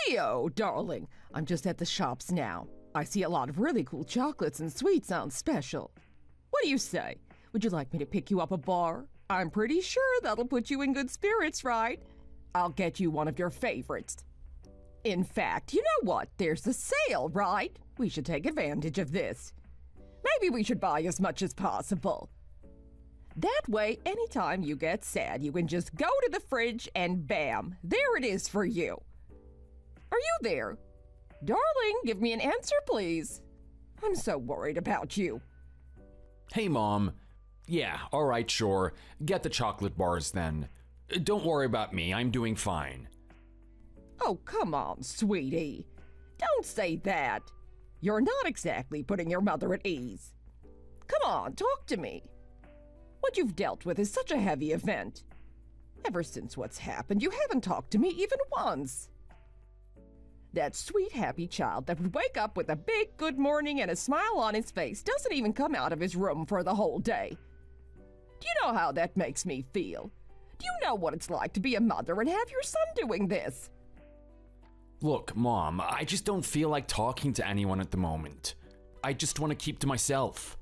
Theo, darling, I'm just at the shops now. I see a lot of really cool chocolates and sweets on special. What do you say? Would you like me to pick you up a bar? I'm pretty sure that'll put you in good spirits, right? I'll get you one of your favorites. In fact, you know what? There's a sale, right? We should take advantage of this. Maybe we should buy as much as possible. That way, anytime you get sad, you can just go to the fridge and bam, there it is for you. Are you there? Darling, give me an answer, please. I'm so worried about you. Hey, Mom. Yeah, alright, sure. Get the chocolate bars then. Don't worry about me, I'm doing fine. Oh, come on, sweetie. Don't say that. You're not exactly putting your mother at ease. Come on, talk to me. What you've dealt with is such a heavy event. Ever since what's happened, you haven't talked to me even once. That sweet, happy child that would wake up with a big good morning and a smile on his face doesn't even come out of his room for the whole day. Do you know how that makes me feel? Do you know what it's like to be a mother and have your son doing this? Look, Mom, I just don't feel like talking to anyone at the moment. I just want to keep to myself.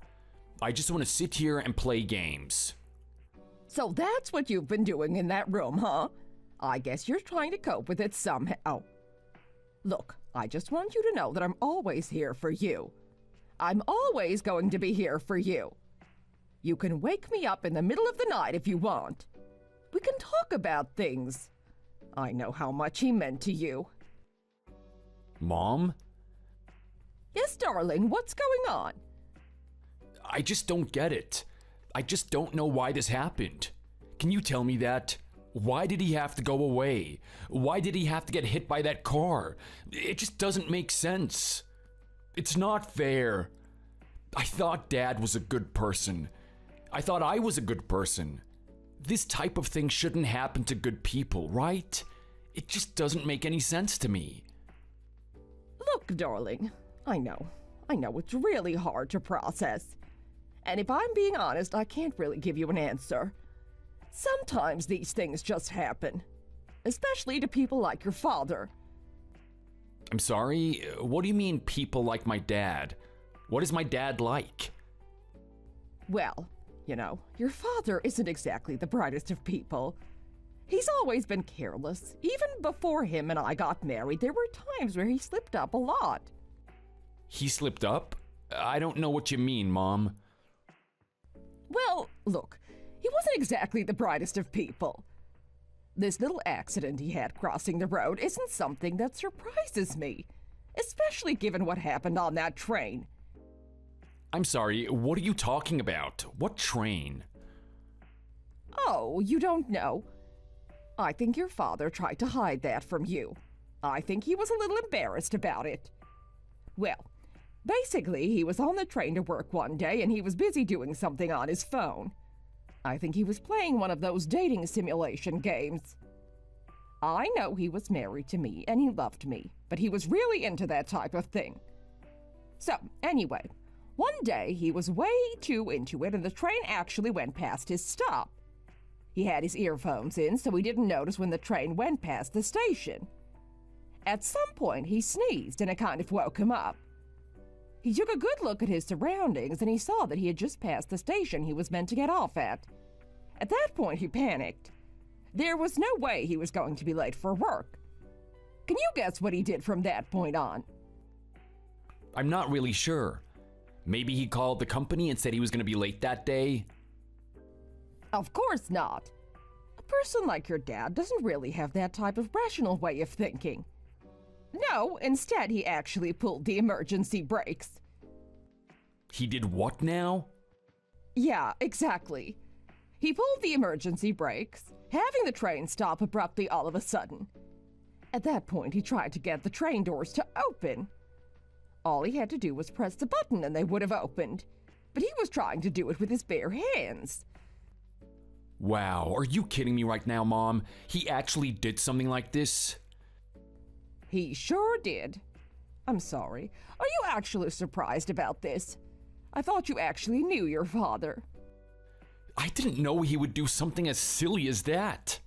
I just want to sit here and play games. So that's what you've been doing in that room, huh? I guess you're trying to cope with it somehow. Look, I just want you to know that I'm always here for you. I'm always going to be here for you. You can wake me up in the middle of the night if you want. We can talk about things. I know how much he meant to you. Mom? Yes, darling, what's going on? I just don't get it. I just don't know why this happened. Can you tell me that? Why did he have to go away? Why did he have to get hit by that car? It just doesn't make sense. It's not fair. I thought Dad was a good person. I thought I was a good person. This type of thing shouldn't happen to good people, right? It just doesn't make any sense to me. Look, darling, I know it's really hard to process. And if I'm being honest, I can't really give you an answer. Sometimes these things just happen, especially to people like your father. I'm sorry, what do you mean people like my dad? What is my dad like? Well, you know, your father isn't exactly the brightest of people. He's always been careless. Even before him and I got married, there were times where he slipped up a lot. He slipped up? I don't know what you mean, Mom. Well, look, he wasn't exactly the brightest of people. This little accident he had crossing the road isn't something that surprises me, especially given what happened on that train. I'm sorry, what are you talking about? What train? Oh, you don't know? I think your father tried to hide that from you. I think he was a little embarrassed about it. Well, basically, he was on the train to work one day and he was busy doing something on his phone. I think he was playing one of those dating simulation games. I know he was married to me and he loved me, but he was really into that type of thing. So, anyway, one day he was way too into it and the train actually went past his stop. He had his earphones in, so he didn't notice when the train went past the station. At some point, he sneezed and it kind of woke him up. He took a good look at his surroundings and he saw that he had just passed the station he was meant to get off at. At that point, he panicked. There was no way he was going to be late for work. Can you guess what he did from that point on? I'm not really sure. Maybe he called the company and said he was going to be late that day? Of course not. A person like your dad doesn't really have that type of rational way of thinking. No, instead he actually pulled the emergency brakes. He did what now? Yeah, exactly. He pulled the emergency brakes, having the train stop abruptly all of a sudden. At that point, he tried to get the train doors to open. All he had to do was press the button and they would have opened. But he was trying to do it with his bare hands. Wow, are you kidding me right now, Mom? He actually did something like this? He sure did. I'm sorry. Are you actually surprised about this? I thought you actually knew your father. I didn't know he would do something as silly as that.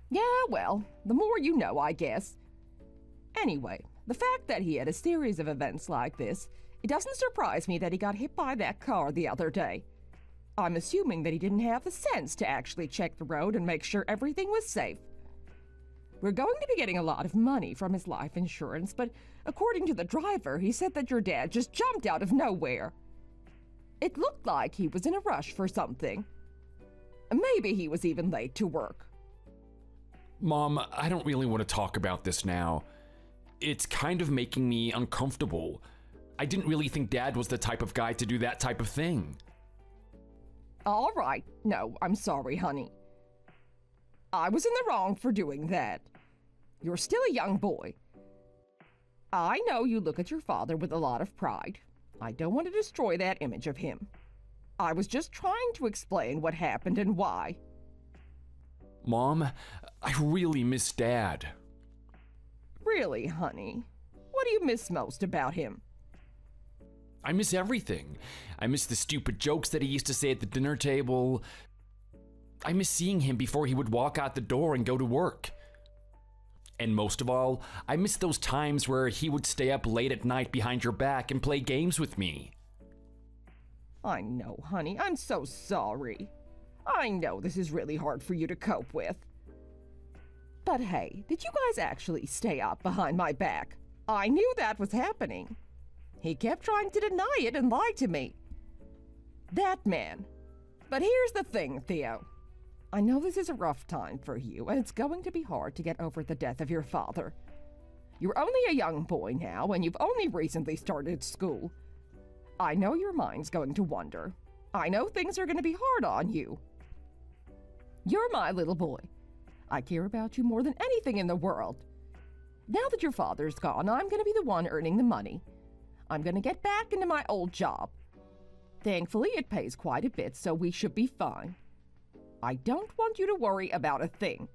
Yeah, well, the more you know, I guess. Anyway, the fact that he had a series of events like this, it doesn't surprise me that he got hit by that car the other day. I'm assuming that he didn't have the sense to actually check the road and make sure everything was safe. We're going to be getting a lot of money from his life insurance, but according to the driver, he said that your dad just jumped out of nowhere. It looked like he was in a rush for something. Maybe he was even late to work. Mom, I don't really want to talk about this now. It's kind of making me uncomfortable. I didn't really think Dad was the type of guy to do that type of thing. All right. No, I'm sorry, honey. I was in the wrong for doing that. You're still a young boy. I know you look at your father with a lot of pride. I don't want to destroy that image of him. I was just trying to explain what happened and why. Mom, I really miss Dad. Really, honey? What do you miss most about him? I miss everything. I miss the stupid jokes that he used to say at the dinner table. I miss seeing him before he would walk out the door and go to work. And most of all, I miss those times where he would stay up late at night behind your back and play games with me. I know, honey. I'm so sorry. I know this is really hard for you to cope with. But hey, did you guys actually stay up behind my back? I knew that was happening. He kept trying to deny it and lie to me. That man. But here's the thing, Theo. I know this is a rough time for you, and it's going to be hard to get over the death of your father. You're only a young boy now, and you've only recently started school. I know your mind's going to wander. I know things are going to be hard on you. You're my little boy. I care about you more than anything in the world. Now that your father's gone, I'm going to be the one earning the money. I'm going to get back into my old job. Thankfully, it pays quite a bit, so we should be fine. I don't want you to worry about a thing.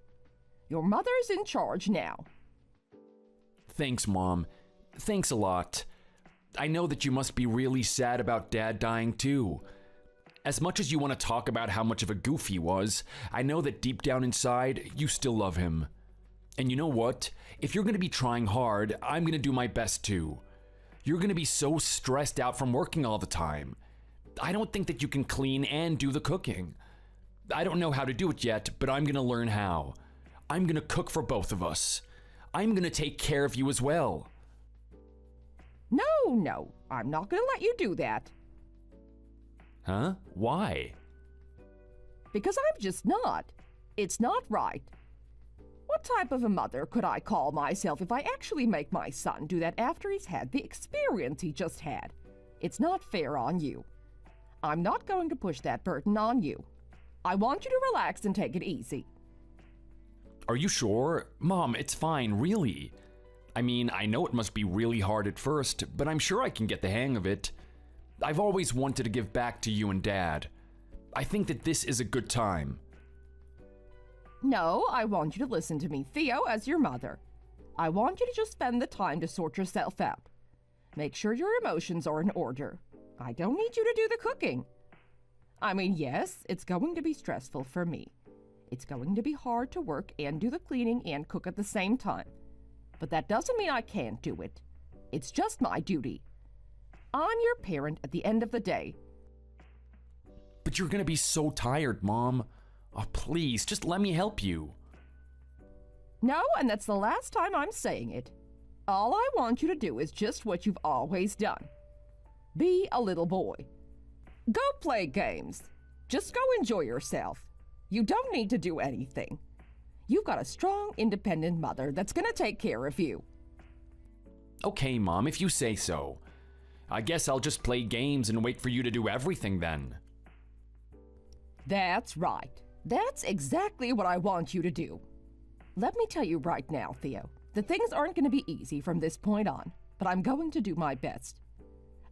Your mother's in charge now. Thanks, Mom. Thanks a lot. I know that you must be really sad about Dad dying too. As much as you want to talk about how much of a goof he was, I know that deep down inside, you still love him. And you know what? If you're going to be trying hard, I'm going to do my best too. You're going to be so stressed out from working all the time. I don't think that you can clean and do the cooking. I don't know how to do it yet, but I'm going to learn how. I'm going to cook for both of us. I'm going to take care of you as well. No, I'm not going to let you do that. Huh? Why? Because I'm just not. It's not right. What type of a mother could I call myself if I actually make my son do that after he's had the experience he just had? It's not fair on you. I'm not going to push that burden on you. I want you to relax and take it easy. Are you sure? Mom, it's fine, really. I mean, I know it must be really hard at first, but I'm sure I can get the hang of it. I've always wanted to give back to you and Dad. I think that this is a good time. No, I want you to listen to me, Theo, as your mother. I want you to just spend the time to sort yourself out. Make sure your emotions are in order. I don't need you to do the cooking. I mean, yes, it's going to be stressful for me. It's going to be hard to work and do the cleaning and cook at the same time. But that doesn't mean I can't do it. It's just my duty. I'm your parent at the end of the day. But you're gonna be so tired, Mom. Oh, please, just let me help you. No, and that's the last time I'm saying it. All I want you to do is just what you've always done. Be a little boy. Go play games. Just go enjoy yourself. You don't need to do anything. You've got a strong, independent mother that's gonna take care of you. Okay, Mom, if you say so. I guess I'll just play games and wait for you to do everything then. That's right. That's exactly what I want you to do. Let me tell you right now, Theo, that things aren't going to be easy from this point on, but I'm going to do my best.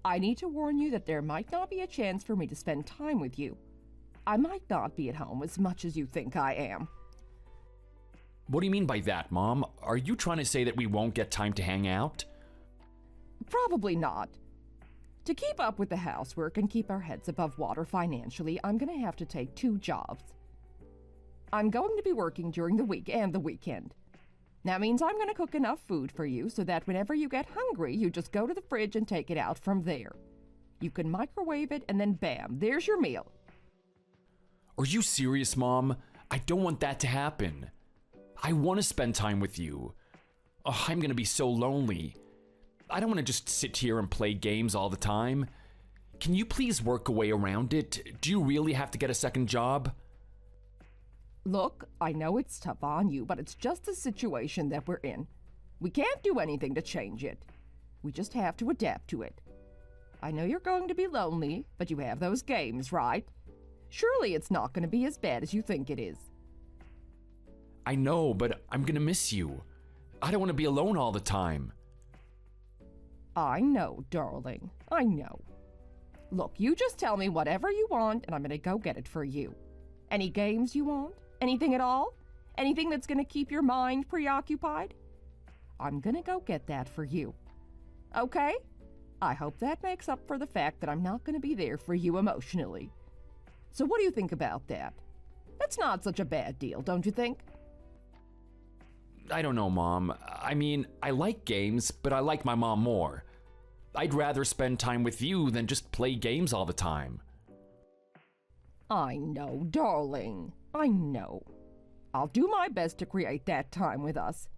I need to warn you that there might not be a chance for me to spend time with you. I might not be at home as much as you think I am. What do you mean by that, Mom? Are you trying to say that we won't get time to hang out? Probably not. To keep up with the housework and keep our heads above water financially, I'm going to have to take 2 jobs. I'm going to be working during the week and the weekend. That means I'm going to cook enough food for you so that whenever you get hungry, you just go to the fridge and take it out from there. You can microwave it and then bam, there's your meal. Are you serious, Mom? I don't want that to happen. I want to spend time with you. Oh, I'm gonna be so lonely. I don't want to just sit here and play games all the time. Can you please work a way around it? Do you really have to get a second job? Look, I know it's tough on you, but it's just the situation that we're in. We can't do anything to change it. We just have to adapt to it. I know you're going to be lonely, but you have those games, right? Surely it's not going to be as bad as you think it is. I know, but I'm gonna miss you. I don't want to be alone all the time. I know, darling. I know. Look, you just tell me whatever you want, and I'm going to go get it for you. Any games you want? Anything at all? Anything that's going to keep your mind preoccupied? I'm going to go get that for you. Okay? I hope that makes up for the fact that I'm not going to be there for you emotionally. So what do you think about that? That's not such a bad deal, don't you think? I don't know, Mom. I mean, I like games, but I like my mom more. I'd rather spend time with you than just play games all the time. I know, darling. I know. I'll do my best to create that time with us.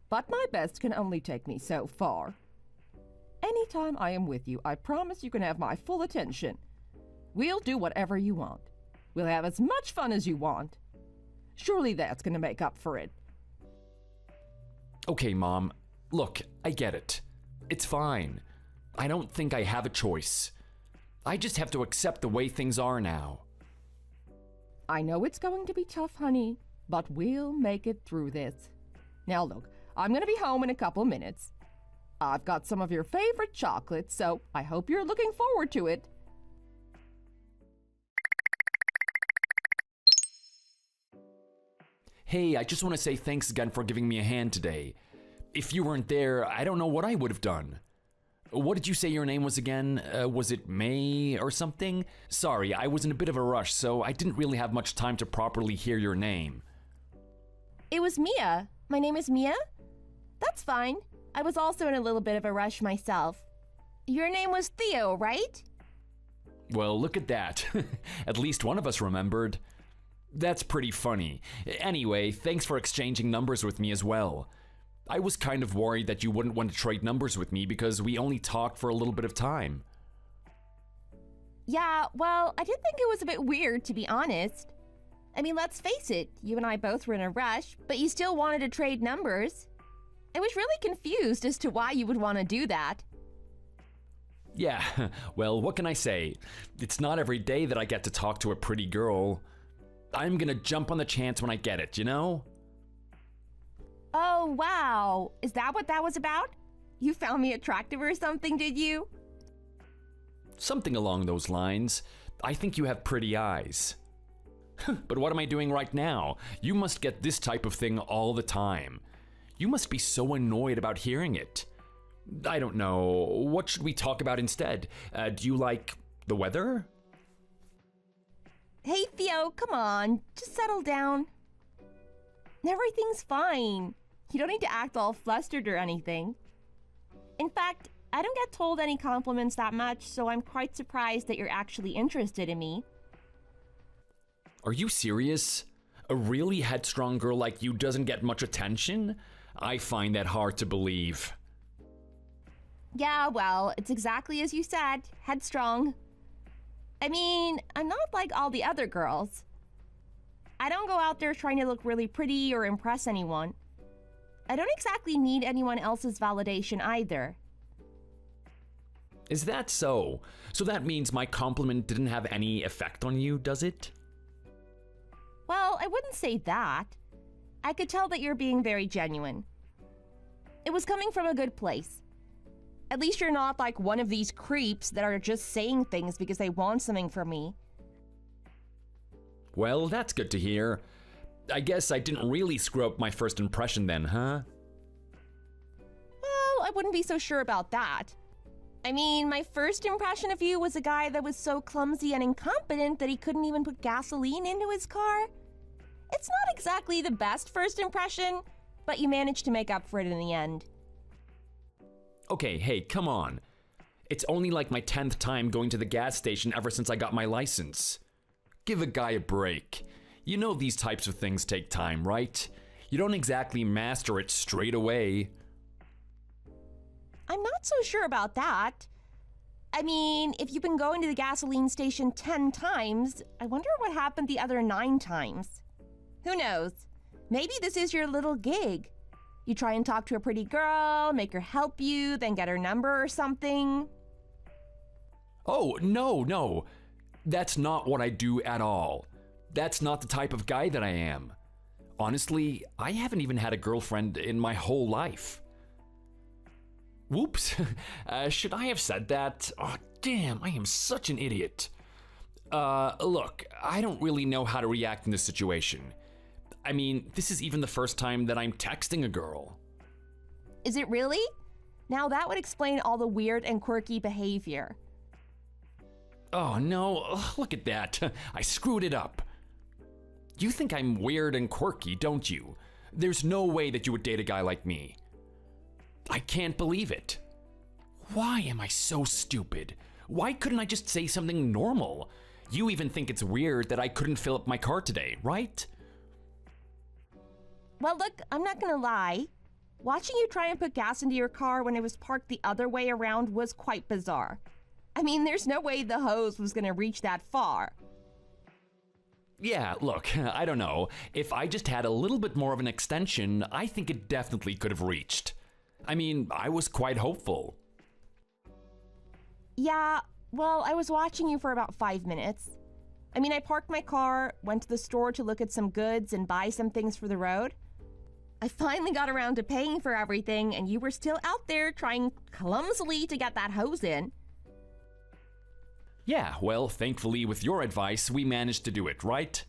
But my best can only take me so far. Anytime I am with you, I promise you can have my full attention. We'll do whatever you want. We'll have as much fun as you want. Surely that's going to make up for it. Okay, Mom. Look, I get it. It's fine. I don't think I have a choice. I just have to accept the way things are now. I know it's going to be tough, honey, but we'll make it through this. Now look, I'm going to be home in a couple minutes. I've got some of your favorite chocolates, so I hope you're looking forward to it. Hey, I just want to say thanks again for giving me a hand today. If you weren't there, I don't know what I would have done. What did you say your name was again? Was it May or something? Sorry, I was in a bit of a rush, so I didn't really have much time to properly hear your name. It was Mia. My name is Mia? That's fine. I was also in a little bit of a rush myself. Your name was Theo, right? Well, look at that. At least one of us remembered. That's pretty funny. Anyway, thanks for exchanging numbers with me as well. I was kind of worried that you wouldn't want to trade numbers with me because we only talked for a little bit of time. Yeah, well, I did think it was a bit weird, to be honest. I mean, let's face it, you and I both were in a rush, but you still wanted to trade numbers. I was really confused as to why you would want to do that. Yeah, well, what can I say? It's not every day that I get to talk to a pretty girl. I'm gonna jump on the chance when I get it, you know? Oh, wow. Is that what that was about? You found me attractive or something, did you? Something along those lines. I think you have pretty eyes. But what am I doing right now? You must get this type of thing all the time. You must be so annoyed about hearing it. I don't know. What should we talk about instead? Do you like the weather? Hey, Theo, come on. Just settle down. Everything's fine. You don't need to act all flustered or anything. In fact, I don't get told any compliments that much, so I'm quite surprised that you're actually interested in me. Are you serious? A really headstrong girl like you doesn't get much attention? I find that hard to believe. Yeah, well, it's exactly as you said, headstrong. I mean, I'm not like all the other girls. I don't go out there trying to look really pretty or impress anyone. I don't exactly need anyone else's validation either. Is that so? So that means my compliment didn't have any effect on you, does it? Well, I wouldn't say that. I could tell that you're being very genuine. It was coming from a good place. At least you're not like one of these creeps that are just saying things because they want something from me. Well, that's good to hear. I guess I didn't really screw up my first impression then, huh? Well, I wouldn't be so sure about that. I mean, my first impression of you was a guy that was so clumsy and incompetent that he couldn't even put gasoline into his car. It's not exactly the best first impression, but you managed to make up for it in the end. Okay, hey, come on. It's only like my 10th time going to the gas station ever since I got my license. Give a guy a break. You know these types of things take time, right? You don't exactly master it straight away. I'm not so sure about that. I mean, if you've been going to the gasoline station 10 times, I wonder what happened the other 9 times. Who knows? Maybe this is your little gig. You try and talk to a pretty girl, make her help you, then get her number or something. Oh, no. That's not what I do at all. That's not the type of guy that I am. Honestly, I haven't even had a girlfriend in my whole life. Whoops. Should I have said that? Oh, damn, I am such an idiot. Look, I don't really know how to react in this situation. I mean, this is even the first time that I'm texting a girl. Is it really? Now that would explain all the weird and quirky behavior. Oh no, look at that. I screwed it up. You think I'm weird and quirky, don't you? There's no way that you would date a guy like me. I can't believe it. Why am I so stupid? Why couldn't I just say something normal? You even think it's weird that I couldn't fill up my car today, right? Well, look, I'm not gonna lie. Watching you try and put gas into your car when it was parked the other way around was quite bizarre. I mean, there's no way the hose was gonna reach that far. Yeah, look, I don't know. If I just had a little bit more of an extension, I think it definitely could have reached. I mean, I was quite hopeful. Yeah, well, I was watching you for about 5 minutes. I mean, I parked my car, went to the store to look at some goods and buy some things for the road. I finally got around to paying for everything, and you were still out there trying clumsily to get that hose in. Yeah, well, thankfully, with your advice, we managed to do it, right?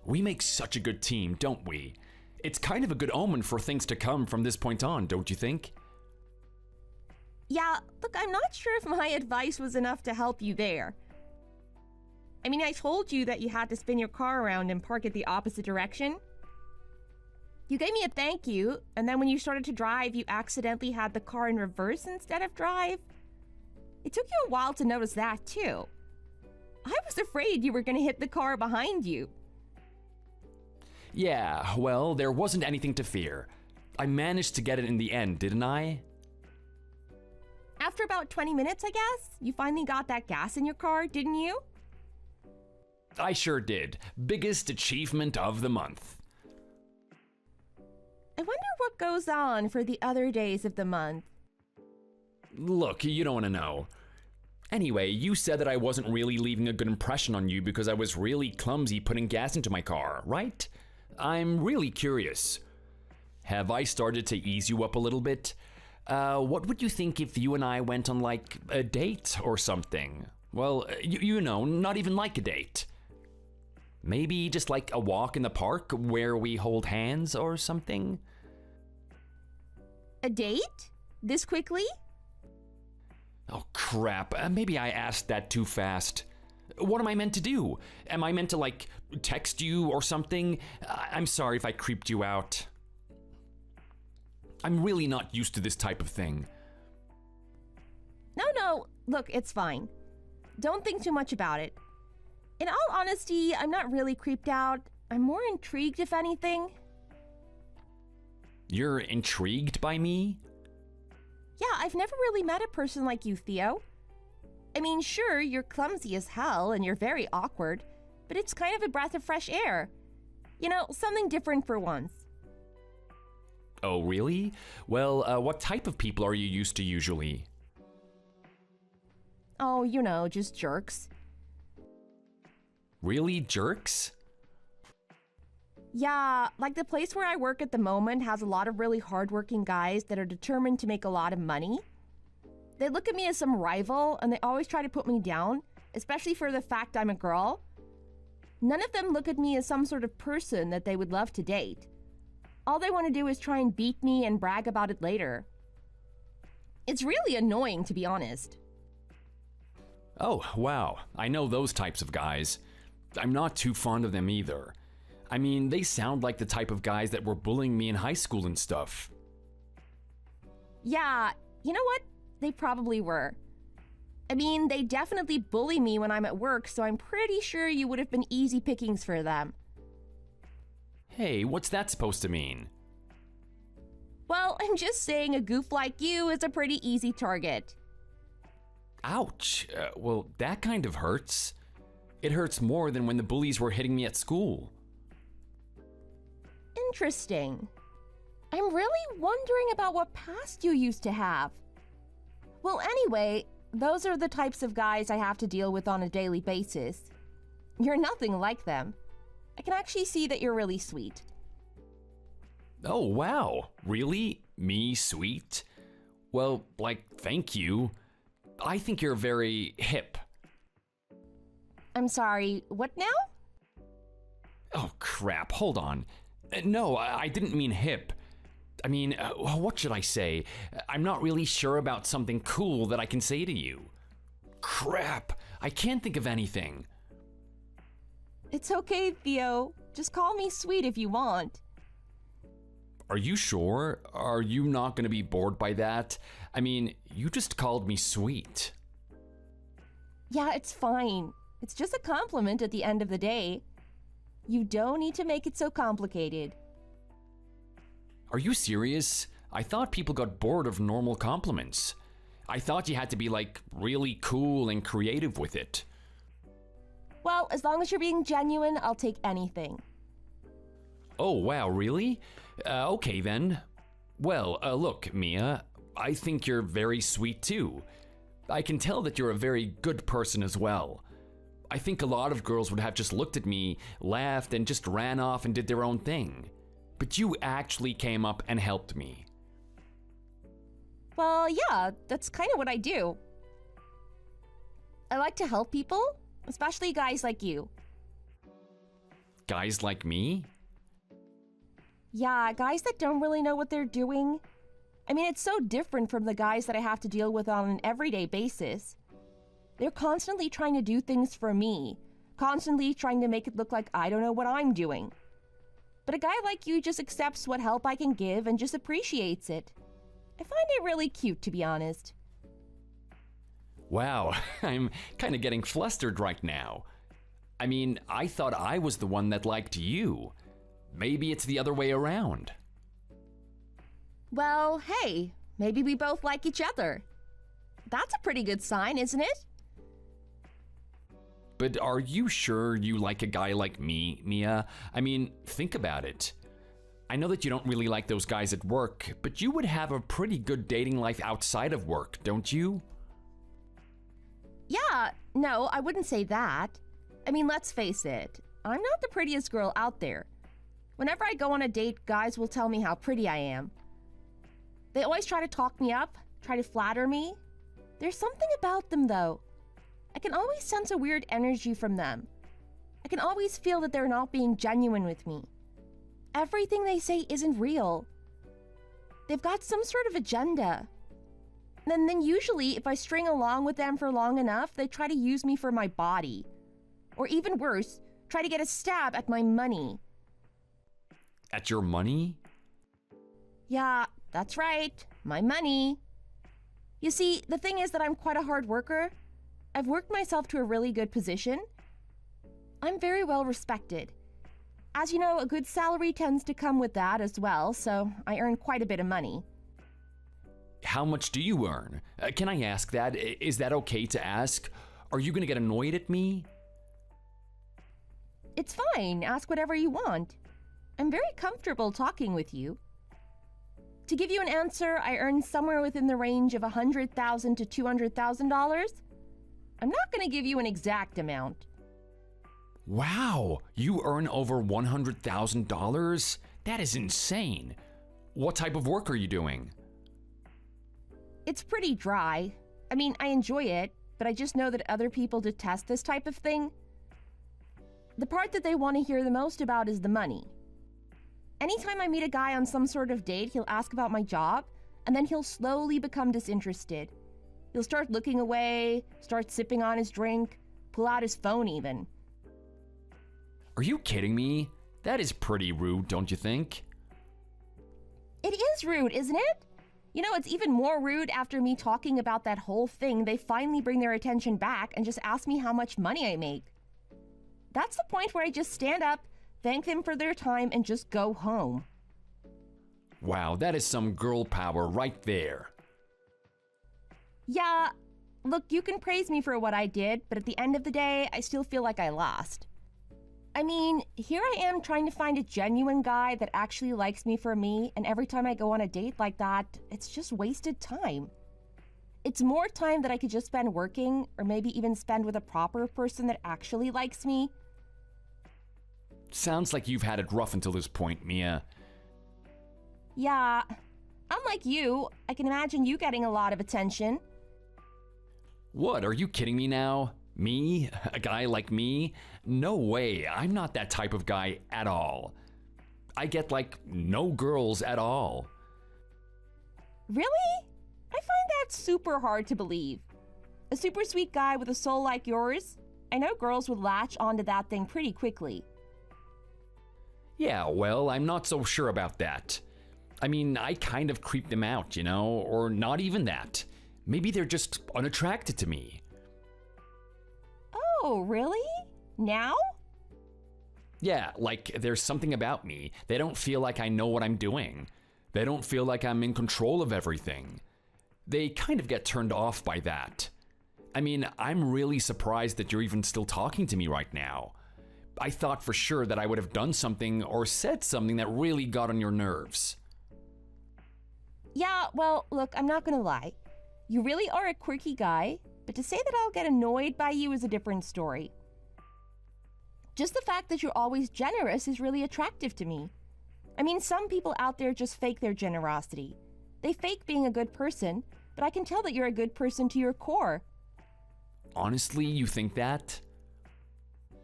We make such a good team, don't we? It's kind of a good omen for things to come from this point on, don't you think? Yeah, look, I'm not sure if my advice was enough to help you there. I mean, I told you that you had to spin your car around and park it the opposite direction. You gave me a thank you, and then when you started to drive, you accidentally had the car in reverse instead of drive. It took you a while to notice that, too. I was afraid you were going to hit the car behind you. Yeah, well, there wasn't anything to fear. I managed to get it in the end, didn't I? After about 20 minutes, I guess, you finally got that gas in your car, didn't you? I sure did. Biggest achievement of the month. I wonder what goes on for the other days of the month. Look, you don't want to know. Anyway, you said that I wasn't really leaving a good impression on you because I was really clumsy putting gas into my car, right? I'm really curious. Have I started to ease you up a little bit? What would you think if you and I went on, like, a date or something? Well, you know, not even like a date. Maybe just like a walk in the park where we hold hands or something? A date? This quickly? Oh, crap. Maybe I asked that too fast. What am I meant to do? Am I meant to, like, text you or something? I'm sorry if I creeped you out. I'm really not used to this type of thing. No, look, it's fine. Don't think too much about it. In all honesty, I'm not really creeped out. I'm more intrigued, if anything. You're intrigued by me? Yeah, I've never really met a person like you, Theo. I mean, sure, you're clumsy as hell and you're very awkward, but it's kind of a breath of fresh air. You know, something different for once. Oh, really? Well, what type of people are you used to usually? Oh, you know, just jerks. Really, jerks? Yeah, like the place where I work at the moment has a lot of really hardworking guys that are determined to make a lot of money. They look at me as some rival and they always try to put me down, especially for the fact I'm a girl. None of them look at me as some sort of person that they would love to date. All they want to do is try and beat me and brag about it later. It's really annoying, to be honest. Oh, wow. I know those types of guys. I'm not too fond of them either. I mean, they sound like the type of guys that were bullying me in high school and stuff. Yeah, you know what? They probably were. I mean, they definitely bully me when I'm at work, so I'm pretty sure you would have been easy pickings for them. Hey, what's that supposed to mean? Well, I'm just saying a goof like you is a pretty easy target. Ouch. Well, that kind of hurts. It hurts more than when the bullies were hitting me at school. Interesting. I'm really wondering about what past you used to have. Well, anyway, those are the types of guys I have to deal with on a daily basis. You're nothing like them. I can actually see that you're really sweet. Oh, wow. Really? Me sweet? Well, thank you. I think you're very hip. I'm sorry, what now? Oh, crap. Hold on. No, I didn't mean hip. I mean, what should I say? I'm not really sure about something cool that I can say to you. Crap. I can't think of anything. It's okay, Theo. Just call me sweet if you want. Are you sure? Are you not going to be bored by that? I mean, you just called me sweet. Yeah, it's fine. It's just a compliment at the end of the day. You don't need to make it so complicated. Are you serious? I thought people got bored of normal compliments. I thought you had to be really cool and creative with it. Well, as long as you're being genuine, I'll take anything. Oh, wow, really? Okay then. Well, look, Mia, I think you're very sweet too. I can tell that you're a very good person as well. I think a lot of girls would have just looked at me, laughed, and just ran off and did their own thing. But you actually came up and helped me. Well, yeah, that's kind of what I do. I like to help people, especially guys like you. Guys like me? Yeah, guys that don't really know what they're doing. I mean, it's so different from the guys that I have to deal with on an everyday basis. They're constantly trying to do things for me, constantly trying to make it look like I don't know what I'm doing. But a guy like you just accepts what help I can give and just appreciates it. I find it really cute, to be honest. Wow, I'm kind of getting flustered right now. I mean, I thought I was the one that liked you. Maybe it's the other way around. Well, hey, maybe we both like each other. That's a pretty good sign, isn't it? But are you sure you like a guy like me, Mia? I mean, think about it. I know that you don't really like those guys at work, but you would have a pretty good dating life outside of work, don't you? Yeah, no, I wouldn't say that. I mean, let's face it, I'm not the prettiest girl out there. Whenever I go on a date, guys will tell me how pretty I am. They always try to talk me up, try to flatter me. There's something about them, though. I can always sense a weird energy from them. I can always feel that they're not being genuine with me. Everything they say isn't real. They've got some sort of agenda. And then usually, if I string along with them for long enough, they try to use me for my body. Or even worse, try to get a stab at my money. At your money? Yeah, that's right. My money. You see, the thing is that I'm quite a hard worker. I've worked myself to a really good position. I'm very well respected. As you know, a good salary tends to come with that as well, so I earn quite a bit of money. How much do you earn? Can I ask that? Is that okay to ask? Are you gonna get annoyed at me? It's fine. Ask whatever you want. I'm very comfortable talking with you. To give you an answer, I earn somewhere within the range of $100,000 to $200,000. I'm not going to give you an exact amount. Wow, you earn over $100,000? That is insane. What type of work are you doing? It's pretty dry. I mean, I enjoy it, but I just know that other people detest this type of thing. The part that they want to hear the most about is the money. Anytime I meet a guy on some sort of date, he'll ask about my job, and then he'll slowly become disinterested. He'll start looking away, start sipping on his drink, pull out his phone even. Are you kidding me? That is pretty rude, don't you think? It is rude, isn't it? You know, it's even more rude after me talking about that whole thing. They finally bring their attention back and just ask me how much money I make. That's the point where I just stand up, thank them for their time, and just go home. Wow, that is some girl power right there. Yeah, look, you can praise me for what I did, but at the end of the day, I still feel like I lost. I mean, here I am trying to find a genuine guy that actually likes me for me, and every time I go on a date like that, it's just wasted time. It's more time that I could just spend working, or maybe even spend with a proper person that actually likes me. Sounds like you've had it rough until this point, Mia. Yeah, unlike you, I can imagine you getting a lot of attention. What, are you kidding me now? Me? A guy like me? No way, I'm not that type of guy at all. I get like no girls at all. Really? I find that super hard to believe. A super sweet guy with a soul like yours? I know girls would latch onto that thing pretty quickly. Yeah, well, I'm not so sure about that. I mean, I kind of creep them out, you know, or not even that. Maybe they're just unattracted to me. Oh, really? Now? Yeah, like there's something about me. They don't feel like I know what I'm doing. They don't feel like I'm in control of everything. They kind of get turned off by that. I mean, I'm really surprised that you're even still talking to me right now. I thought for sure that I would have done something or said something that really got on your nerves. Yeah, well, look, I'm not gonna lie. You really are a quirky guy, but to say that I'll get annoyed by you is a different story. Just the fact that you're always generous is really attractive to me. I mean, some people out there just fake their generosity. They fake being a good person, but I can tell that you're a good person to your core. Honestly, you think that?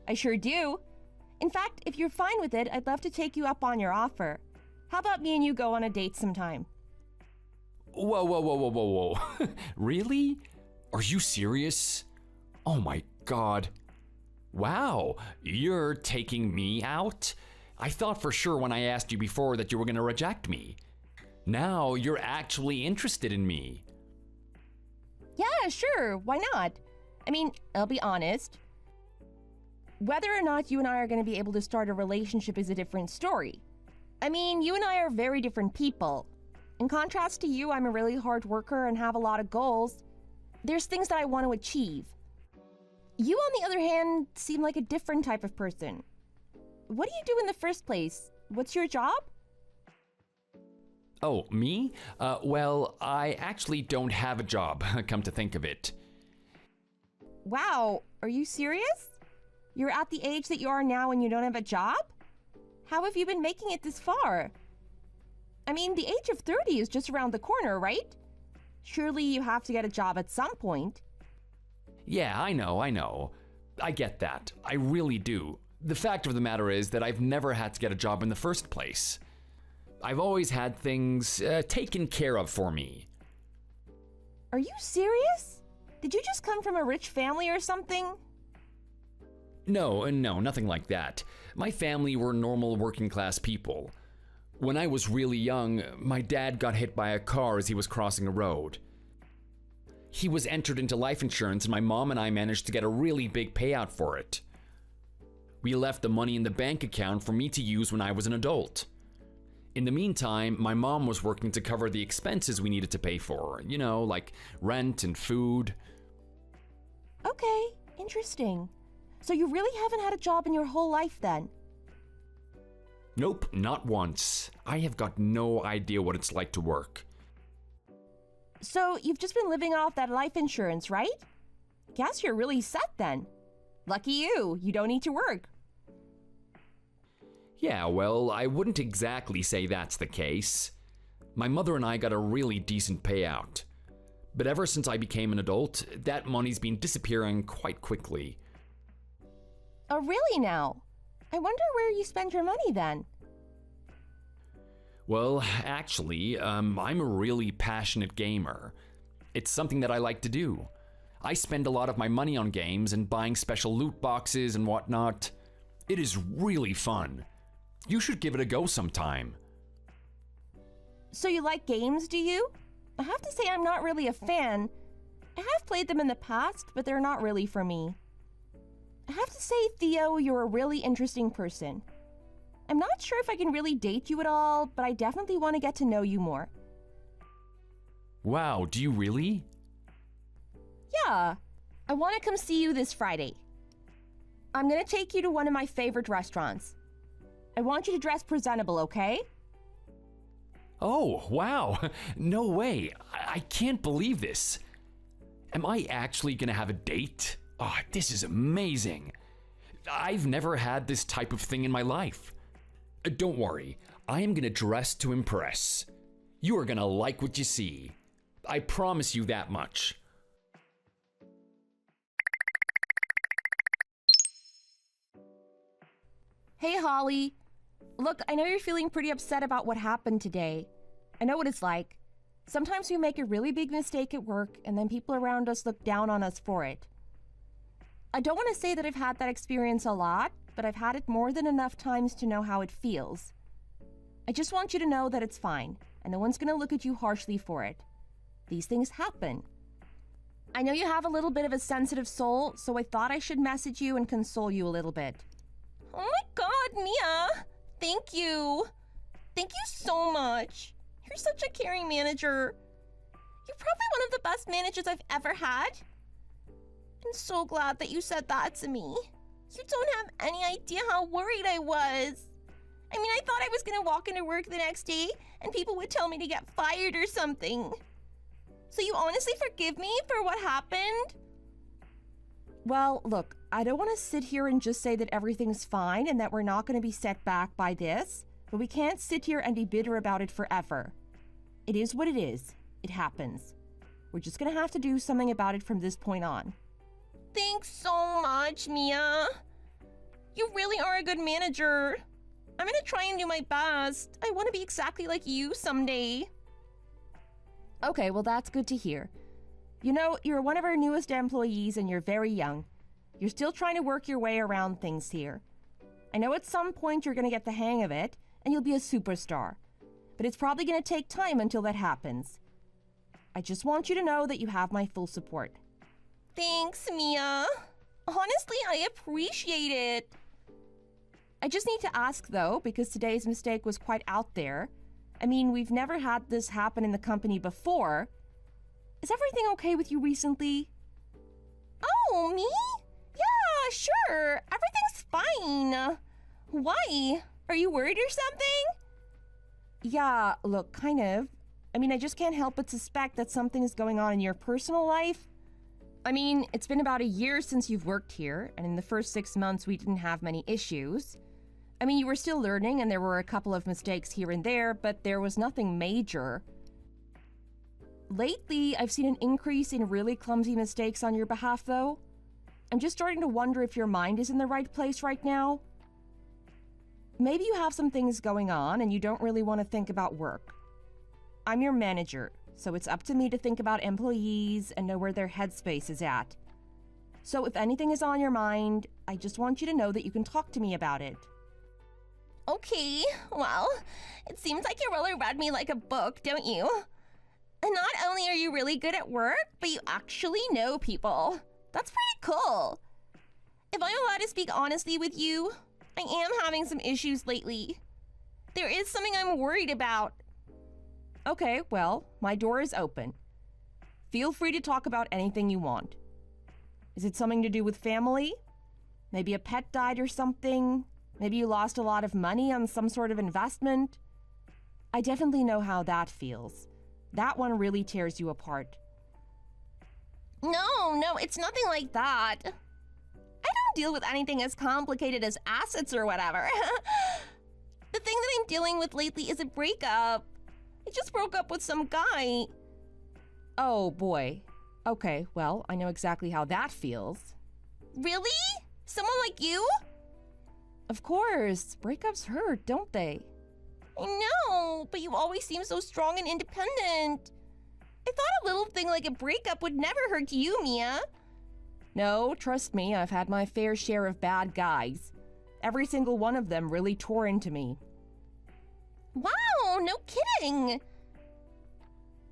I sure do. In fact, if you're fine with it, I'd love to take you up on your offer. How about me and you go on a date sometime? Whoa, whoa, whoa, whoa, whoa, whoa. Really? Are you serious? Oh my god. Wow, you're taking me out? I thought for sure when I asked you before that you were gonna reject me. Now you're actually interested in me. Yeah, sure, why not? I mean, I'll be honest. Whether or not you and I are going to be able to start a relationship is a different story. I mean, you and I are very different people. In contrast to you, I'm a really hard worker and have a lot of goals. There's things that I want to achieve. You, on the other hand, seem like a different type of person. What do you do in the first place? What's your job? Oh, me? Well, I actually don't have a job, come to think of it. Wow, are you serious? You're at the age that you are now and you don't have a job? How have you been making it this far? I mean, the age of 30 is just around the corner, right? Surely you have to get a job at some point. Yeah, I know. I get that. I really do. The fact of the matter is that I've never had to get a job in the first place. I've always had things taken care of for me. Are you serious? Did you just come from a rich family or something? No, nothing like that. My family were normal working class people. When I was really young, my dad got hit by a car as he was crossing a road. He was entered into life insurance and my mom and I managed to get a really big payout for it. We left the money in the bank account for me to use when I was an adult. In the meantime, my mom was working to cover the expenses we needed to pay for, you know, like rent and food. Okay, interesting. So you really haven't had a job in your whole life then? Nope, not once. I have got no idea what it's like to work. So you've just been living off that life insurance, right? Guess you're really set then. Lucky you, you don't need to work. Yeah, well, I wouldn't exactly say that's the case. My mother and I got a really decent payout. But ever since I became an adult, that money's been disappearing quite quickly. Oh, really now? I wonder where you spend your money then. Well, actually, I'm a really passionate gamer. It's something that I like to do. I spend a lot of my money on games and buying special loot boxes and whatnot. It is really fun. You should give it a go sometime. So you like games, do you? I have to say I'm not really a fan. I have played them in the past, but they're not really for me. I have to say, Theo, you're a really interesting person. I'm not sure if I can really date you at all, but I definitely want to get to know you more. Wow, do you really? Yeah, I want to come see you this Friday. I'm going to take you to one of my favorite restaurants. I want you to dress presentable, okay? Oh, wow. No way. I can't believe this. Am I actually gonna have a date? Oh, this is amazing. I've never had this type of thing in my life. Don't worry, I am gonna dress to impress. You are gonna like what you see. I promise you that much. Hey, Holly. Look, I know you're feeling pretty upset about what happened today. I know what it's like. Sometimes we make a really big mistake at work, and then people around us look down on us for it. I don't want to say that I've had that experience a lot, but I've had it more than enough times to know how it feels. I just want you to know that it's fine, and no one's going to look at you harshly for it. These things happen. I know you have a little bit of a sensitive soul, so I thought I should message you and console you a little bit. Oh my God, Mia! Thank you! Thank you so much! You're such a caring manager. You're probably one of the best managers I've ever had. I'm so glad that you said that to me. You don't have any idea how worried I was. I mean, I thought I was gonna walk into work the next day and people would tell me to get fired or something. So you honestly forgive me for what happened? Well, look, I don't want to sit here and just say that everything's fine and that we're not going to be set back by this, but we can't sit here and be bitter about it forever. It is what it is. It happens. We're just going to have to do something about it from this point on. Thanks so much, Mia. You really are a good manager. I'm going to try and do my best. I want to be exactly like you someday. Okay, well, that's good to hear. You know, you're one of our newest employees and you're very young. You're still trying to work your way around things here. I know at some point you're going to get the hang of it and you'll be a superstar. But it's probably going to take time until that happens. I just want you to know that you have my full support. Thanks, Mia. Honestly, I appreciate it. I just need to ask, though, because today's mistake was quite out there. I mean, we've never had this happen in the company before. Is everything okay with you recently? Oh, me? Yeah, sure. Everything's fine. Why? Are you worried or something? Yeah, look, kind of. I mean, I just can't help but suspect that something is going on in your personal life. I mean, it's been about a year since you've worked here, and in the first 6 months we didn't have many issues. I mean, you were still learning and there were a couple of mistakes here and there, but there was nothing major. Lately, I've seen an increase in really clumsy mistakes on your behalf, though. I'm just starting to wonder if your mind is in the right place right now. Maybe you have some things going on and you don't really want to think about work. I'm your manager, so it's up to me to think about employees and know where their headspace is at. So if anything is on your mind, I just want you to know that you can talk to me about it. Okay, well, it seems like you really read me like a book, don't you? And not only are you really good at work, but you actually know people. That's pretty cool. If I'm allowed to speak honestly with you, I am having some issues lately. There is something I'm worried about. Okay, well, my door is open. Feel free to talk about anything you want. Is it something to do with family? Maybe a pet died or something? Maybe you lost a lot of money on some sort of investment? I definitely know how that feels. That one really tears you apart. No, it's nothing like that. I don't deal with anything as complicated as assets or whatever. The thing that I'm dealing with lately is a breakup. I just broke up with some guy. Oh boy. Okay, well, I know exactly how that feels. Really? Someone like you? Of course. Breakups hurt, don't they? I know, but you always seem so strong and independent. I thought a little thing like a breakup would never hurt you, Mia. No, trust me, I've had my fair share of bad guys. Every single one of them really tore into me. Wow, no kidding.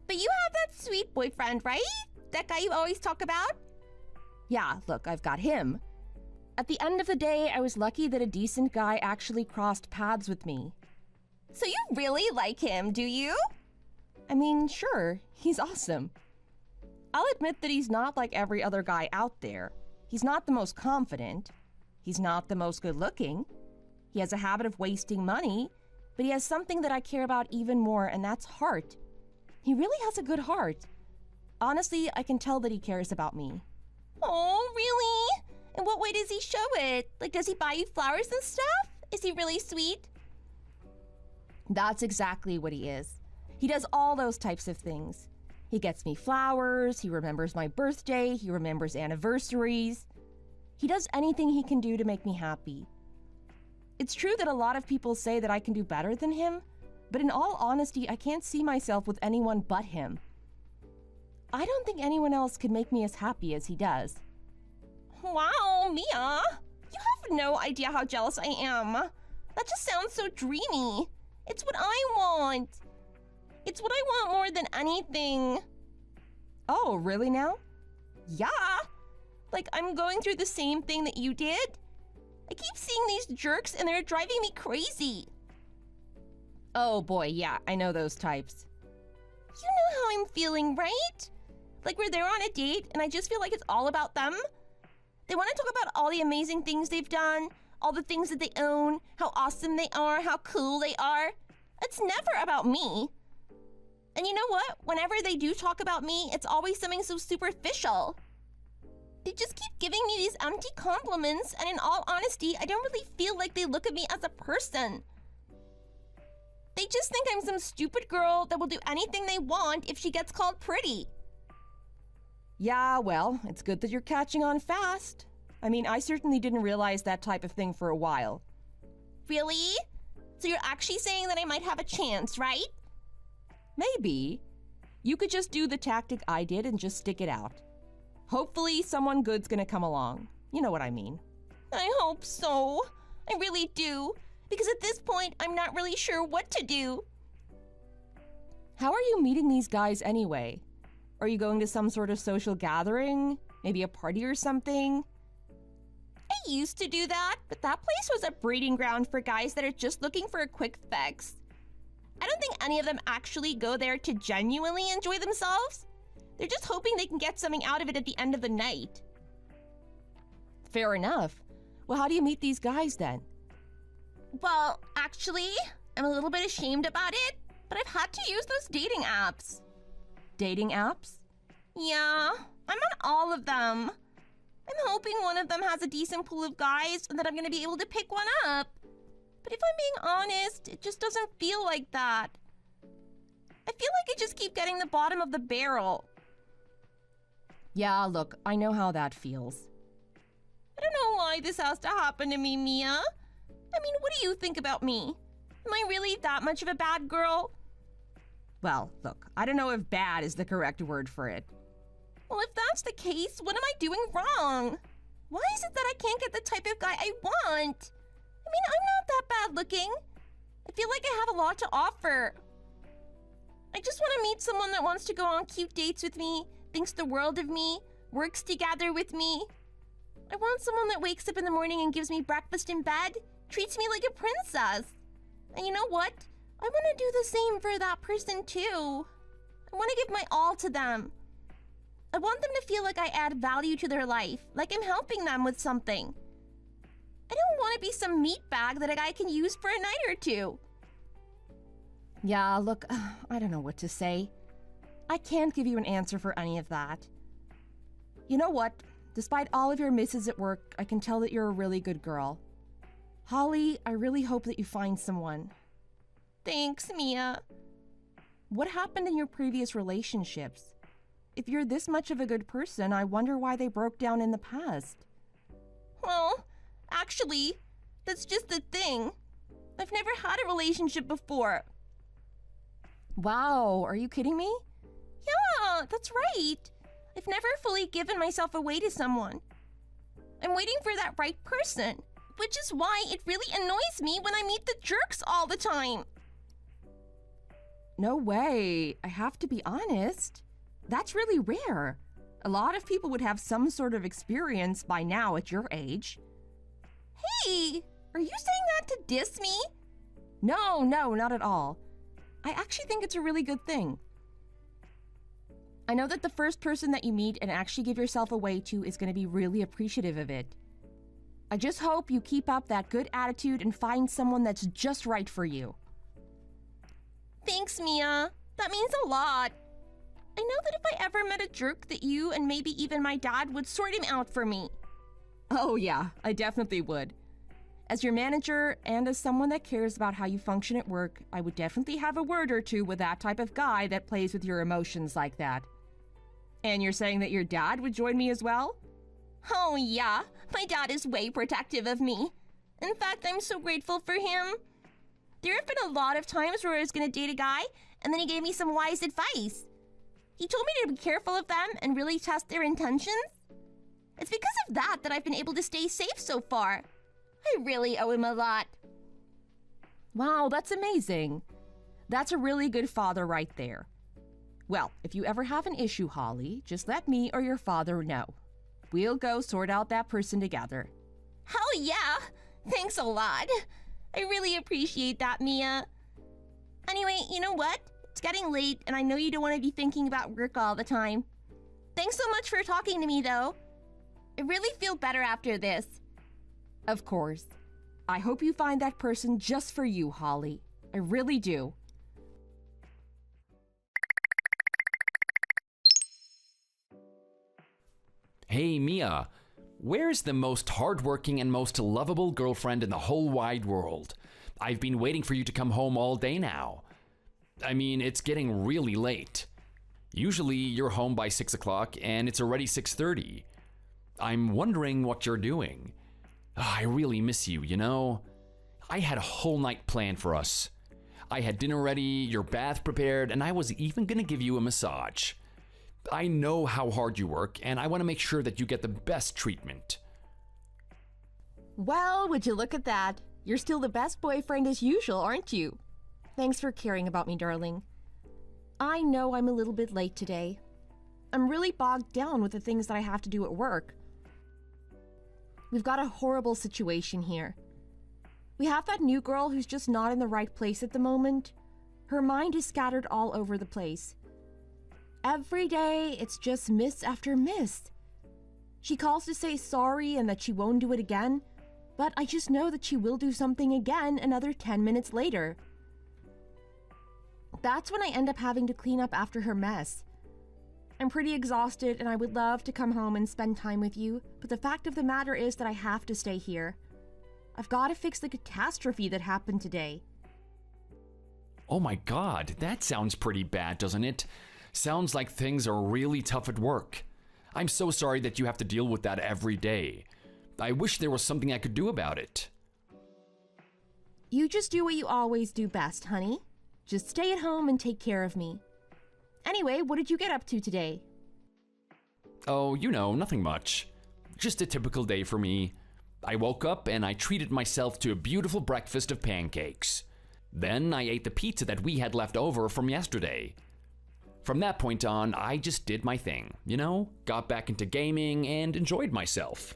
But you have that sweet boyfriend, right? That guy you always talk about? Yeah, look, I've got him. At the end of the day, I was lucky that a decent guy actually crossed paths with me. So you really like him, do you? I mean, sure, he's awesome. I'll admit that he's not like every other guy out there. He's not the most confident. He's not the most good-looking. He has a habit of wasting money, but he has something that I care about even more, and that's heart. He really has a good heart. Honestly, I can tell that he cares about me. Oh, really? In what way does he show it? Like, does he buy you flowers and stuff? Is he really sweet? That's exactly what he is. He does all those types of things. He gets me flowers, he remembers my birthday, he remembers anniversaries. He does anything he can do to make me happy. It's true that a lot of people say that I can do better than him, but in all honesty, I can't see myself with anyone but him. I don't think anyone else could make me as happy as he does. Wow, Mia. You have no idea how jealous I am. That just sounds so dreamy. It's what I want. It's what I want more than anything. Oh, really now? Yeah. Like, I'm going through the same thing that you did. I keep seeing these jerks and they're driving me crazy. Oh boy, yeah, I know those types. You know how I'm feeling, right? Like we're there on a date and I just feel like it's all about them. They want to talk about all the amazing things they've done, all the things that they own, how awesome they are, how cool they are. It's never about me. And you know what? Whenever they do talk about me, it's always something so superficial. They just keep giving me these empty compliments, and in all honesty, I don't really feel like they look at me as a person. They just think I'm some stupid girl that will do anything they want if she gets called pretty. Yeah, well, it's good that you're catching on fast. I mean, I certainly didn't realize that type of thing for a while. Really? So you're actually saying that I might have a chance, right? Maybe. You could just do the tactic I did and just stick it out. Hopefully someone good's gonna come along. You know what I mean. I hope so. I really do. Because at this point, I'm not really sure what to do. How are you meeting these guys anyway? Are you going to some sort of social gathering? Maybe a party or something? I used to do that, but that place was a breeding ground for guys that are just looking for a quick fix. I don't think any of them actually go there to genuinely enjoy themselves. They're just hoping they can get something out of it at the end of the night. Fair enough. Well, how do you meet these guys then? Well, actually, I'm a little bit ashamed about it, but I've had to use those dating apps. Dating apps? Yeah, I'm on all of them. I'm hoping one of them has a decent pool of guys and that I'm going to be able to pick one up. But if I'm being honest, it just doesn't feel like that. I feel like I just keep getting the bottom of the barrel. Yeah, look, I know how that feels. I don't know why this has to happen to me, Mia. I mean, what do you think about me? Am I really that much of a bad girl? Well, look, I don't know if bad is the correct word for it. Well, if that's the case, what am I doing wrong? Why is it that I can't get the type of guy I want? I mean, I'm not that bad looking. I feel like I have a lot to offer. I just want to meet someone that wants to go on cute dates with me, thinks the world of me, works together with me. I want someone that wakes up in the morning and gives me breakfast in bed, treats me like a princess. And you know what? I want to do the same for that person too. I want to give my all to them. I want them to feel like I add value to their life, like I'm helping them with something. I don't want to be some meat bag that a guy can use for a night or two. Yeah, look, I don't know what to say. I can't give you an answer for any of that. You know what? Despite all of your misses at work, I can tell that you're a really good girl. Holly, I really hope that you find someone. Thanks, Mia. What happened in your previous relationships? If you're this much of a good person, I wonder why they broke down in the past. Well, actually, that's just the thing. I've never had a relationship before. Wow, are you kidding me? Yeah, Yeah, that's right. I've never fully given myself away to someone. I'm waiting for that right person, which is why it really annoys me when I meet the jerks all the time. No way. I have to be honest. That's really rare. A lot of people would have some sort of experience by now at your age. Hey, are you saying that to diss me? No, not at all. I actually think it's a really good thing. I know that the first person that you meet and actually give yourself away to is going to be really appreciative of it. I just hope you keep up that good attitude and find someone that's just right for you. Thanks, Mia. That means a lot. I know that if I ever met a jerk that you and maybe even my dad would sort him out for me. Oh yeah, I definitely would. As your manager and as someone that cares about how you function at work, I would definitely have a word or two with that type of guy that plays with your emotions like that. And you're saying that your dad would join me as well? Oh yeah, my dad is way protective of me. In fact, I'm so grateful for him. There have been a lot of times where I was going to date a guy, and then he gave me some wise advice. He told me to be careful of them and really test their intentions. It's because of that I've been able to stay safe so far. I really owe him a lot. Wow, that's amazing. That's a really good father right there. Well, if you ever have an issue, Holly, just let me or your father know. We'll go sort out that person together. Oh yeah, thanks a lot. I really appreciate that, Mia. Anyway, you know what? It's getting late, and I know you don't want to be thinking about work all the time. Thanks so much for talking to me, though. I really feel better after this. Of course. I hope you find that person just for you, Holly. I really do. Hey, Mia. Where's the most hardworking and most lovable girlfriend in the whole wide world? I've been waiting for you to come home all day now. I mean, it's getting really late. Usually you're home by 6 o'clock and it's already 6:30. I'm wondering what you're doing. I really miss you, you know? I had a whole night planned for us. I had dinner ready, your bath prepared, and I was even gonna give you a massage. I know how hard you work, and I want to make sure that you get the best treatment. Well, would you look at that? You're still the best boyfriend as usual, aren't you? Thanks for caring about me, darling. I know I'm a little bit late today. I'm really bogged down with the things that I have to do at work. We've got a horrible situation here. We have that new girl who's just not in the right place at the moment. Her mind is scattered all over the place. Every day, it's just miss after miss. She calls to say sorry and that she won't do it again, but I just know that she will do something again another 10 minutes later. That's when I end up having to clean up after her mess. I'm pretty exhausted and I would love to come home and spend time with you, but the fact of the matter is that I have to stay here. I've got to fix the catastrophe that happened today. Oh my God, that sounds pretty bad, doesn't it? Sounds like things are really tough at work. I'm so sorry that you have to deal with that every day. I wish there was something I could do about it. You just do what you always do best, honey. Just stay at home and take care of me. Anyway, what did you get up to today? Oh, you know, nothing much. Just a typical day for me. I woke up and I treated myself to a beautiful breakfast of pancakes. Then I ate the pizza that we had left over from yesterday. From that point on, I just did my thing, you know? Got back into gaming and enjoyed myself.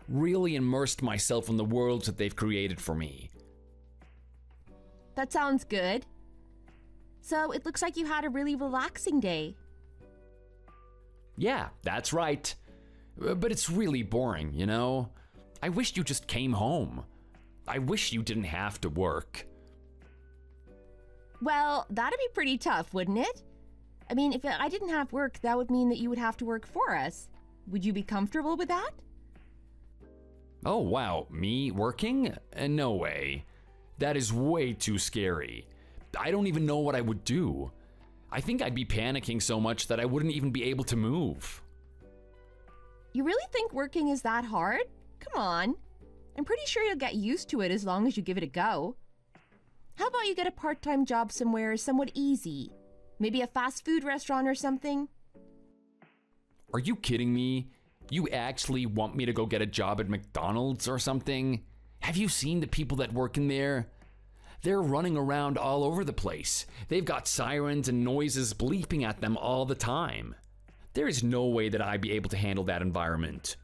Really immersed myself in the worlds that they've created for me. That sounds good. So it looks like you had a really relaxing day. Yeah, that's right. But it's really boring, you know? I wish you just came home. I wish you didn't have to work. Well, that'd be pretty tough, wouldn't it? I mean, if I didn't have work, that would mean that you would have to work for us. Would you be comfortable with that? Oh, wow, me working? No way. That is way too scary. I don't even know what I would do. I think I'd be panicking so much that I wouldn't even be able to move. You really think working is that hard? Come on. I'm pretty sure you'll get used to it as long as you give it a go. How about you get a part-time job somewhere somewhat easy? Maybe a fast food restaurant or something? Are you kidding me? You actually want me to go get a job at McDonald's or something? Have you seen the people that work in there? They're running around all over the place. They've got sirens and noises bleeping at them all the time. There is no way that I'd be able to handle that environment.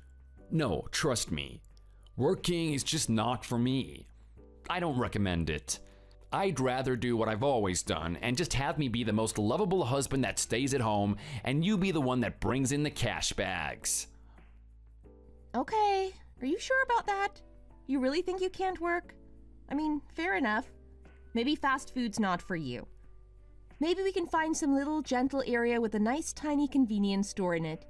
No, trust me. Working is just not for me. I don't recommend it. I'd rather do what I've always done and just have me be the most lovable husband that stays at home and you be the one that brings in the cash bags. Okay, are you sure about that? You really think you can't work? I mean, fair enough. Maybe fast food's not for you. Maybe we can find some little gentle area with a nice tiny convenience store in it.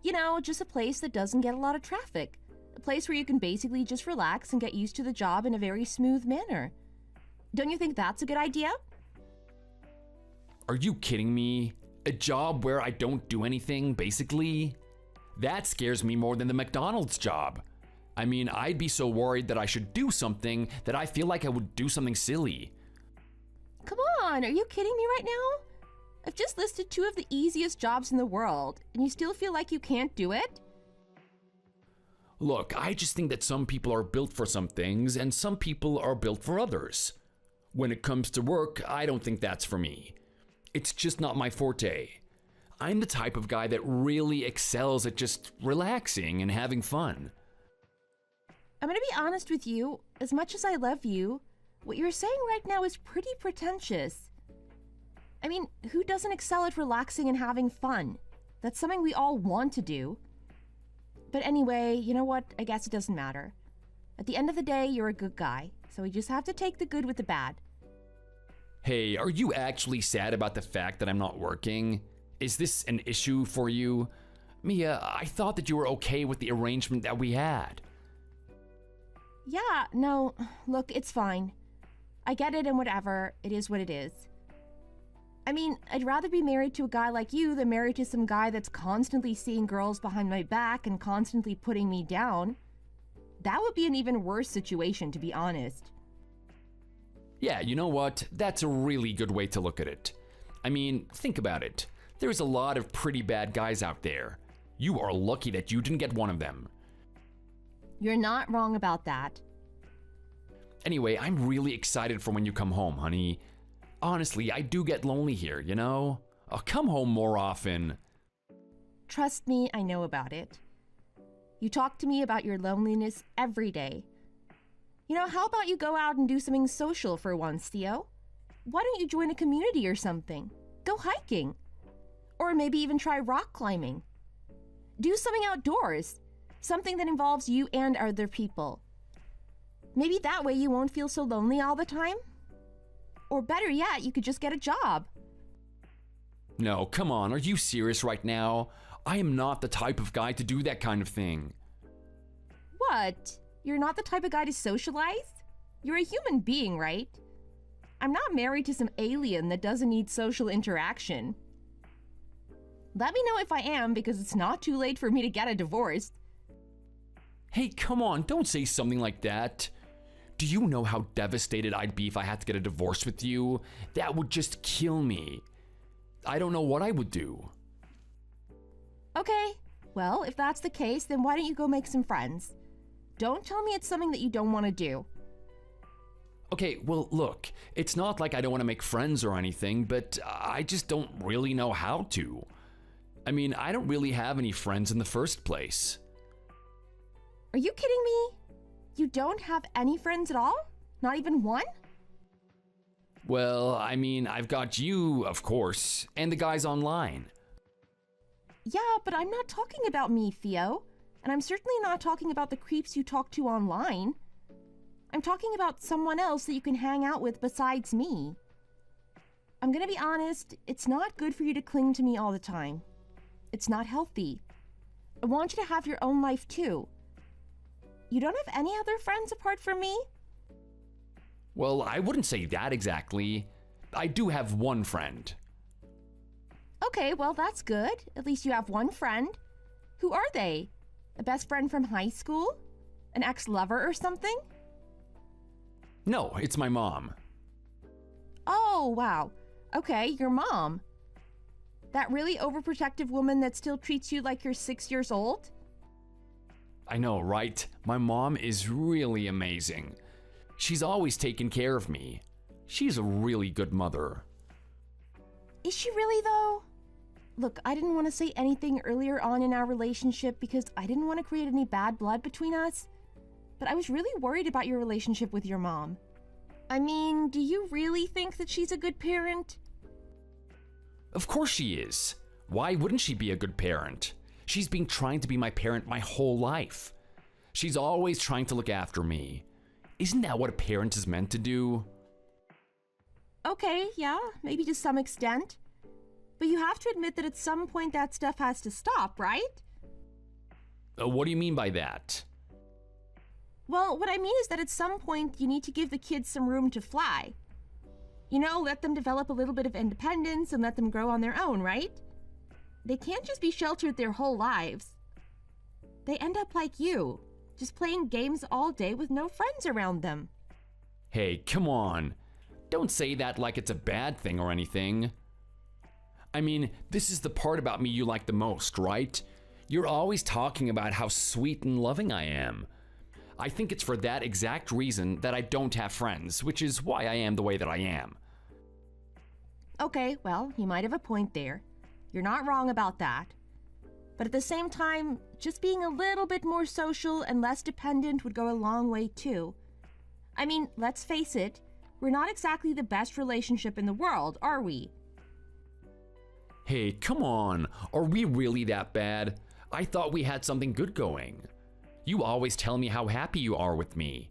You know, just a place that doesn't get a lot of traffic. A place where you can basically just relax and get used to the job in a very smooth manner. Don't you think that's a good idea? Are you kidding me? A job where I don't do anything, basically? That scares me more than the McDonald's job. I mean, I'd be so worried that I should do something that I feel like I would do something silly. Come on, are you kidding me right now? I've just listed 2 of the easiest jobs in the world, and you still feel like you can't do it? Look, I just think that some people are built for some things and some people are built for others. When it comes to work, I don't think that's for me. It's just not my forte. I'm the type of guy that really excels at just relaxing and having fun. I'm gonna be honest with you, as much as I love you, what you're saying right now is pretty pretentious. I mean, who doesn't excel at relaxing and having fun? That's something we all want to do. But anyway, you know what? I guess it doesn't matter. At the end of the day, you're a good guy, so we just have to take the good with the bad. Hey, are you actually sad about the fact that I'm not working? Is this an issue for you? Mia, I thought that you were okay with the arrangement that we had. Yeah, no, look, it's fine. I get it and whatever, it is what it is. I mean, I'd rather be married to a guy like you than married to some guy that's constantly seeing girls behind my back and constantly putting me down. That would be an even worse situation, to be honest. Yeah, you know what? That's a really good way to look at it. I mean, think about it. There's a lot of pretty bad guys out there. You are lucky that you didn't get one of them. You're not wrong about that. Anyway, I'm really excited for when you come home, honey. Honestly, I do get lonely here, you know? I'll come home more often. Trust me, I know about it. You talk to me about your loneliness every day. You know, how about you go out and do something social for once, Theo? Why don't you join a community or something? Go hiking. Or maybe even try rock climbing. Do something outdoors. Something that involves you and other people. Maybe that way you won't feel so lonely all the time. Or better yet, you could just get a job. No, come on, are you serious right now? I am not the type of guy to do that kind of thing. What? You're not the type of guy to socialize? You're a human being, right? I'm not married to some alien that doesn't need social interaction. Let me know if I am, because it's not too late for me to get a divorce. Hey, come on, don't say something like that. Do you know how devastated I'd be if I had to get a divorce with you? That would just kill me. I don't know what I would do. Okay, well, if that's the case, then why don't you go make some friends? Don't tell me it's something that you don't want to do. Okay, well, look, it's not like I don't want to make friends or anything, but I just don't really know how to. I mean, I don't really have any friends in the first place. Are you kidding me? You don't have any friends at all? Not even one? Well, I mean, I've got you, of course, and the guys online. Yeah, but I'm not talking about me, Theo. And I'm certainly not talking about the creeps you talk to online. I'm talking about someone else that you can hang out with besides me. I'm gonna be honest, it's not good for you to cling to me all the time. It's not healthy. I want you to have your own life too. You don't have any other friends apart from me? Well, I wouldn't say that exactly. I do have one friend. Okay, well, that's good. At least you have one friend. Who are they? A best friend from high school? An ex-lover or something? No, it's my mom. Oh, wow. Okay, your mom. That really overprotective woman that still treats you like you're 6 years old? I know, right? My mom is really amazing. She's always taken care of me. She's a really good mother. Is she really, though? Look, I didn't want to say anything earlier on in our relationship because I didn't want to create any bad blood between us. But I was really worried about your relationship with your mom. I mean, do you really think that she's a good parent? Of course she is. Why wouldn't she be a good parent? She's been trying to be my parent my whole life. She's always trying to look after me. Isn't that what a parent is meant to do? Okay, yeah, maybe to some extent. But you have to admit that at some point that stuff has to stop, right? What do you mean by that? Well, what I mean is that at some point you need to give the kids some room to fly. You know, let them develop a little bit of independence and let them grow on their own, right? They can't just be sheltered their whole lives. They end up like you, just playing games all day with no friends around them. Hey, come on. Don't say that like it's a bad thing or anything. I mean, this is the part about me you like the most, right? You're always talking about how sweet and loving I am. I think it's for that exact reason that I don't have friends, which is why I am the way that I am. Okay, well, you might have a point there. You're not wrong about that. But at the same time, just being a little bit more social and less dependent would go a long way too. I mean, let's face it, we're not exactly the best relationship in the world, are we? Hey, come on. Are we really that bad? I thought we had something good going. You always tell me how happy you are with me.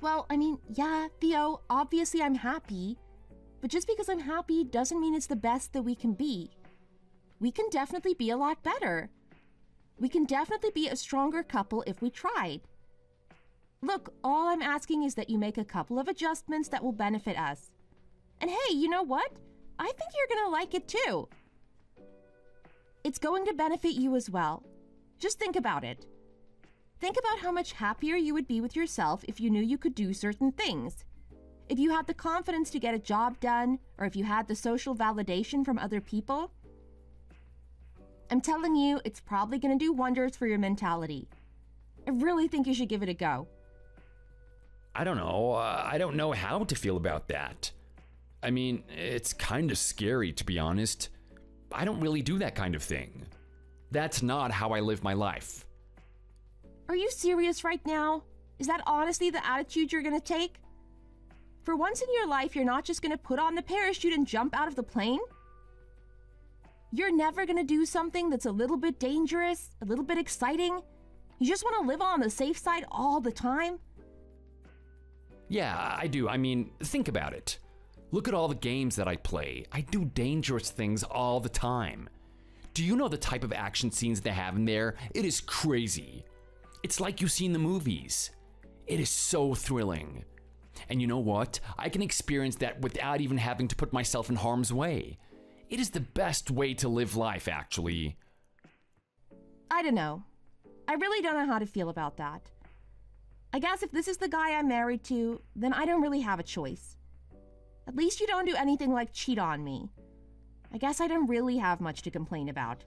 Well, I mean, yeah, Theo, obviously I'm happy. But just because I'm happy doesn't mean it's the best that we can be. We can definitely be a lot better. We can definitely be a stronger couple if we tried. Look, all I'm asking is that you make a couple of adjustments that will benefit us. And hey, you know what? I think you're gonna like it too. It's going to benefit you as well. Just think about it. Think about how much happier you would be with yourself if you knew you could do certain things. If you had the confidence to get a job done, or if you had the social validation from other people. I'm telling you, it's probably going to do wonders for your mentality. I really think you should give it a go. I don't know. I don't know how to feel about that. I mean, it's kind of scary, to be honest. I don't really do that kind of thing. That's not how I live my life. Are you serious right now? Is that honestly the attitude you're going to take? For once in your life, you're not just going to put on the parachute and jump out of the plane? You're never going to do something that's a little bit dangerous, a little bit exciting? You just want to live on the safe side all the time? Yeah, I do. I mean, think about it. Look at all the games that I play. I do dangerous things all the time. Do you know the type of action scenes they have in there? It is crazy. It's like you see in the movies. It is so thrilling. And you know what? I can experience that without even having to put myself in harm's way. It is the best way to live life, actually. I don't know. I really don't know how to feel about that. I guess if this is the guy I'm married to, then I don't really have a choice. At least you don't do anything like cheat on me. I guess I don't really have much to complain about.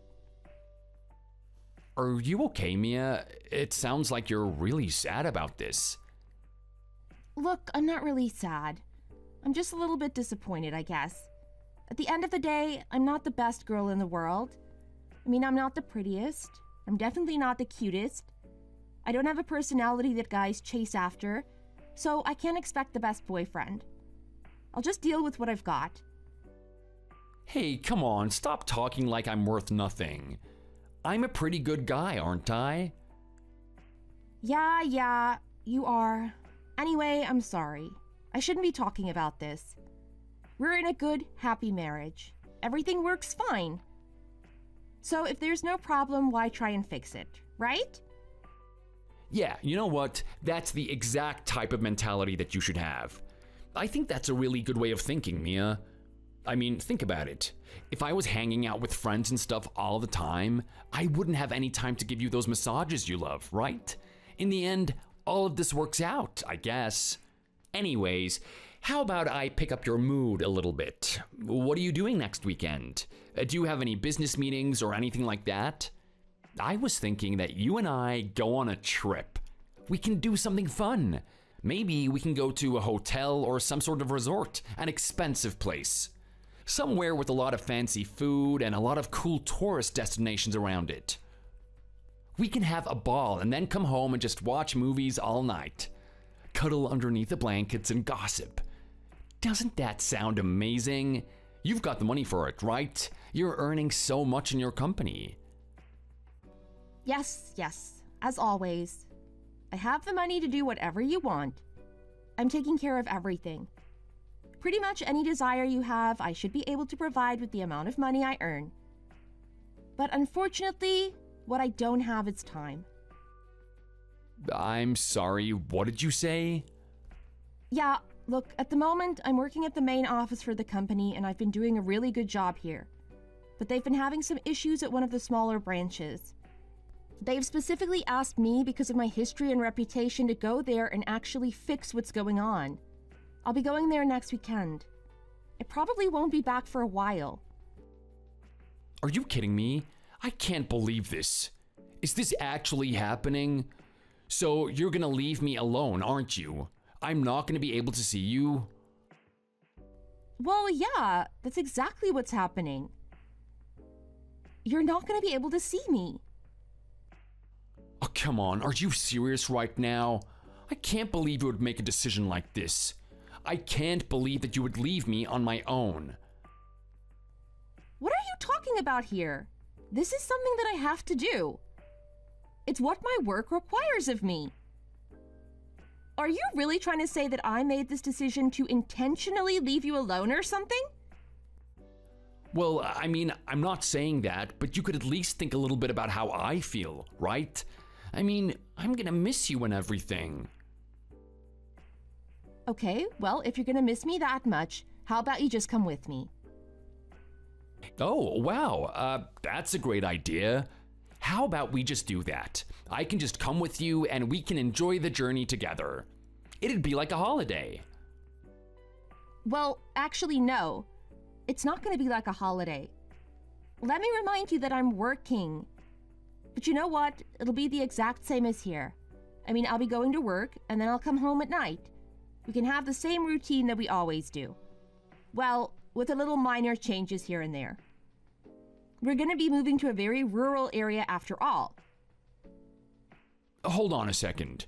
Are you okay, Mia? It sounds like you're really sad about this. Look, I'm not really sad. I'm just a little bit disappointed, I guess. At the end of the day, I'm not the best girl in the world. I mean, I'm not the prettiest. I'm definitely not the cutest. I don't have a personality that guys chase after, so I can't expect the best boyfriend. I'll just deal with what I've got. Hey, come on, stop talking like I'm worth nothing. I'm a pretty good guy, aren't I? Yeah, you are. Anyway, I'm sorry. I shouldn't be talking about this. We're in a good, happy marriage. Everything works fine. So if there's no problem, why try and fix it, right? Yeah, you know what? That's the exact type of mentality that you should have. I think that's a really good way of thinking, Mia. I mean, think about it. If I was hanging out with friends and stuff all the time, I wouldn't have any time to give you those massages you love, right? In the end, all of this works out, I guess. Anyways, How about I pick up your mood a little bit? What are you doing next weekend? Do you have any business meetings or anything like that? I was thinking that you and I go on a trip. We can do something fun. Maybe we can go to a hotel or some sort of resort, an expensive place. Somewhere with a lot of fancy food and a lot of cool tourist destinations around it. We can have a ball and then come home and just watch movies all night. Cuddle underneath the blankets and gossip. Doesn't that sound amazing? You've got the money for it, right? You're earning so much in your company. Yes, as always. I have the money to do whatever you want. I'm taking care of everything. Pretty much any desire you have, I should be able to provide with the amount of money I earn. But unfortunately, what I don't have is time. I'm sorry, what did you say? Yeah, look, at the moment, I'm working at the main office for the company and I've been doing a really good job here. But they've been having some issues at one of the smaller branches. They've specifically asked me, because of my history and reputation, to go there and actually fix what's going on. I'll be going there next weekend. I probably won't be back for a while. Are you kidding me? I can't believe this. Is this actually happening? So you're gonna leave me alone, aren't you? I'm not gonna be able to see you? Well, yeah, that's exactly what's happening. You're not gonna be able to see me. Oh, come on, are you serious right now? I can't believe you would make a decision like this. I can't believe that you would leave me on my own. What are you talking about here? This is something that I have to do. It's what my work requires of me. Are you really trying to say that I made this decision to intentionally leave you alone or something? Well, I mean, I'm not saying that, but you could at least think a little bit about how I feel, right? I mean, I'm gonna miss you and everything. Okay, well, if you're gonna miss me that much, how about you just come with me? Oh, wow, that's a great idea. How about we just do that? I can just come with you and we can enjoy the journey together. It'd be like a holiday. Well, actually, no. It's not gonna be like a holiday. Let me remind you that I'm working. But you know what? It'll be the exact same as here. I mean, I'll be going to work and then I'll come home at night. We can have the same routine that we always do. Well, with a little minor changes here and there. We're going to be moving to a very rural area after all. Hold on a second.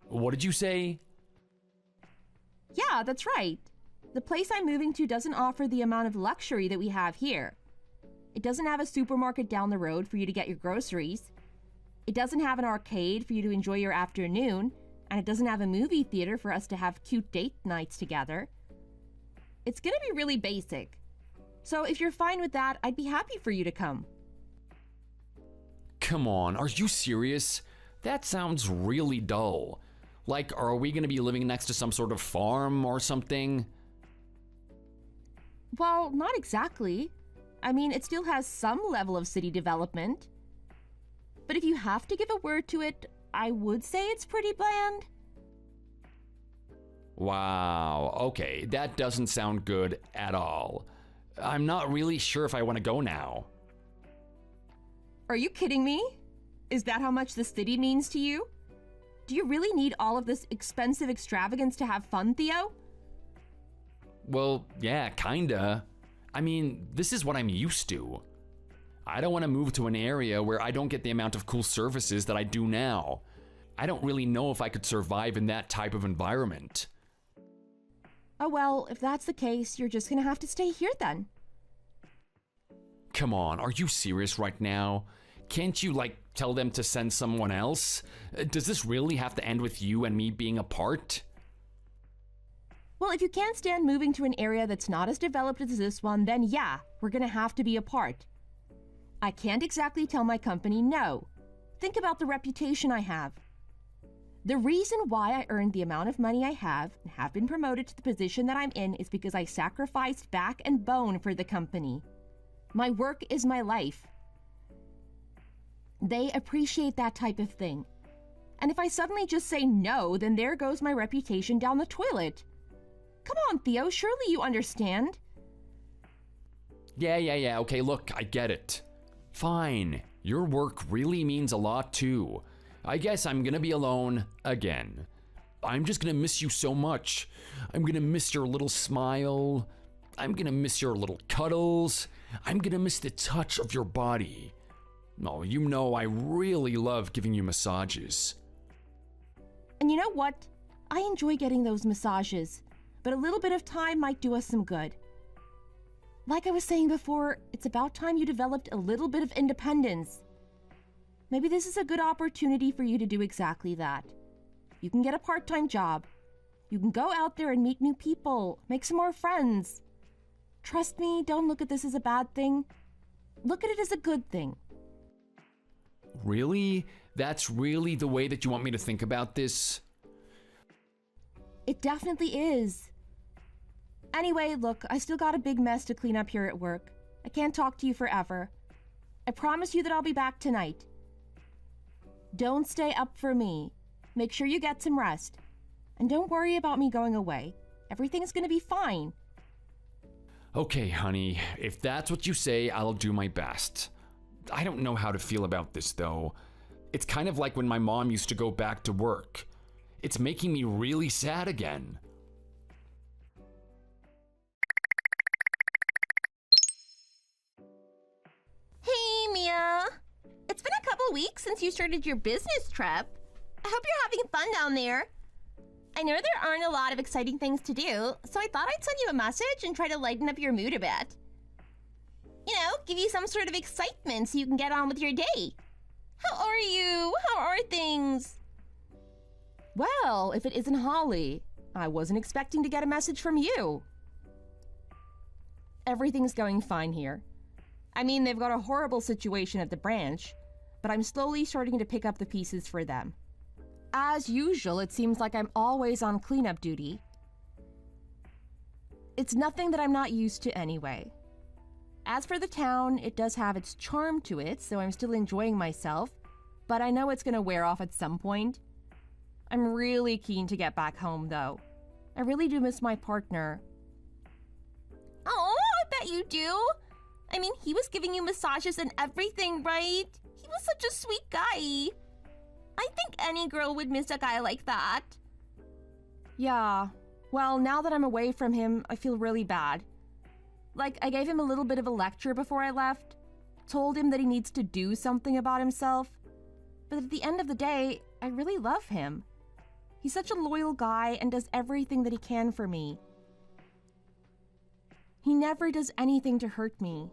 What did you say? Yeah, that's right. The place I'm moving to doesn't offer the amount of luxury that we have here. It doesn't have a supermarket down the road for you to get your groceries. It doesn't have an arcade for you to enjoy your afternoon. And it doesn't have a movie theater for us to have cute date nights together. It's gonna be really basic. So if you're fine with that, I'd be happy for you to come. Come on, are you serious? That sounds really dull. Like, are we gonna be living next to some sort of farm or something? Well, not exactly. I mean, it still has some level of city development. But if you have to give a word to it, I would say it's pretty bland. Wow, okay, that doesn't sound good at all. I'm not really sure if I want to go now. Are you kidding me? Is that how much the city means to you? Do you really need all of this expensive extravagance to have fun, Theo? Well, yeah, kinda. I mean, this is what I'm used to. I don't want to move to an area where I don't get the amount of cool services that I do now. I don't really know if I could survive in that type of environment. Oh well, if that's the case, you're just gonna have to stay here then. Come on, are you serious right now? Can't you, tell them to send someone else? Does this really have to end with you and me being apart? Well, if you can't stand moving to an area that's not as developed as this one, then yeah, we're gonna have to be apart. I can't exactly tell my company no. Think about the reputation I have. The reason why I earned the amount of money I have and have been promoted to the position that I'm in is because I sacrificed back and bone for the company. My work is my life. They appreciate that type of thing. And if I suddenly just say no, then there goes my reputation down the toilet. Come on, Theo, surely you understand. Yeah, okay, look, I get it. Fine, your work really means a lot too. I guess I'm gonna be alone again. I'm just gonna miss you so much. I'm gonna miss your little smile. I'm gonna miss your little cuddles. I'm gonna miss the touch of your body. Oh, you know I really love giving you massages. And you know what? I enjoy getting those massages, but a little bit of time might do us some good. Like I was saying before, it's about time you developed a little bit of independence. Maybe this is a good opportunity for you to do exactly that. You can get a part-time job. You can go out there and meet new people, make some more friends. Trust me, don't look at this as a bad thing. Look at it as a good thing. Really? That's really the way that you want me to think about this? It definitely is. Anyway, look, I still got a big mess to clean up here at work. I can't talk to you forever. I promise you that I'll be back tonight. Don't stay up for me. Make sure you get some rest. And don't worry about me going away. Everything's gonna be fine. Okay, honey, if that's what you say, I'll do my best. I don't know how to feel about this, though. It's kind of like when my mom used to go back to work. It's making me really sad again. Hey, Mia. It's been a couple weeks since you started your business trip. I hope you're having fun down there. I know there aren't a lot of exciting things to do, so I thought I'd send you a message and try to lighten up your mood a bit. You know, give you some sort of excitement so you can get on with your day. How are you? How are things? Well, if it isn't Holly, I wasn't expecting to get a message from you. Everything's going fine here. I mean, they've got a horrible situation at the branch, but I'm slowly starting to pick up the pieces for them. As usual, it seems like I'm always on cleanup duty. It's nothing that I'm not used to anyway. As for the town, it does have its charm to it, so I'm still enjoying myself, but I know it's gonna wear off at some point. I'm really keen to get back home, though. I really do miss my partner. Oh, I bet you do. I mean, he was giving you massages and everything, right? He was such a sweet guy. I think any girl would miss a guy like that. Yeah, well, now that I'm away from him, I feel really bad. Like, I gave him a little bit of a lecture before I left, told him that he needs to do something about himself. But at the end of the day, I really love him. He's such a loyal guy and does everything that he can for me. He never does anything to hurt me.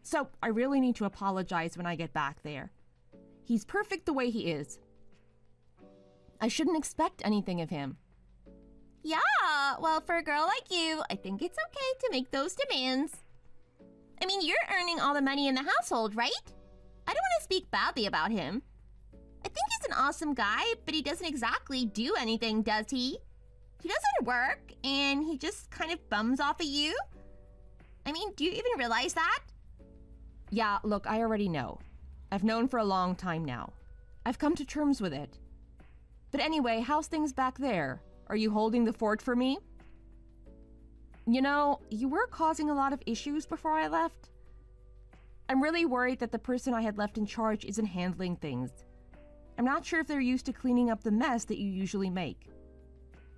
So I really need to apologize when I get back there. He's perfect the way he is. I shouldn't expect anything of him. Yeah, well, for a girl like you, I think it's okay to make those demands. I mean, you're earning all the money in the household, right? I don't want to speak badly about him. I think he's an awesome guy, but he doesn't exactly do anything, does he? He doesn't work, and he just kind of bums off of you. I mean, do you even realize that? Yeah, look, I already know. I've known for a long time now. I've come to terms with it. But anyway, how's things back there? Are you holding the fort for me? You know, you were causing a lot of issues before I left. I'm really worried that the person I had left in charge isn't handling things. I'm not sure if they're used to cleaning up the mess that you usually make.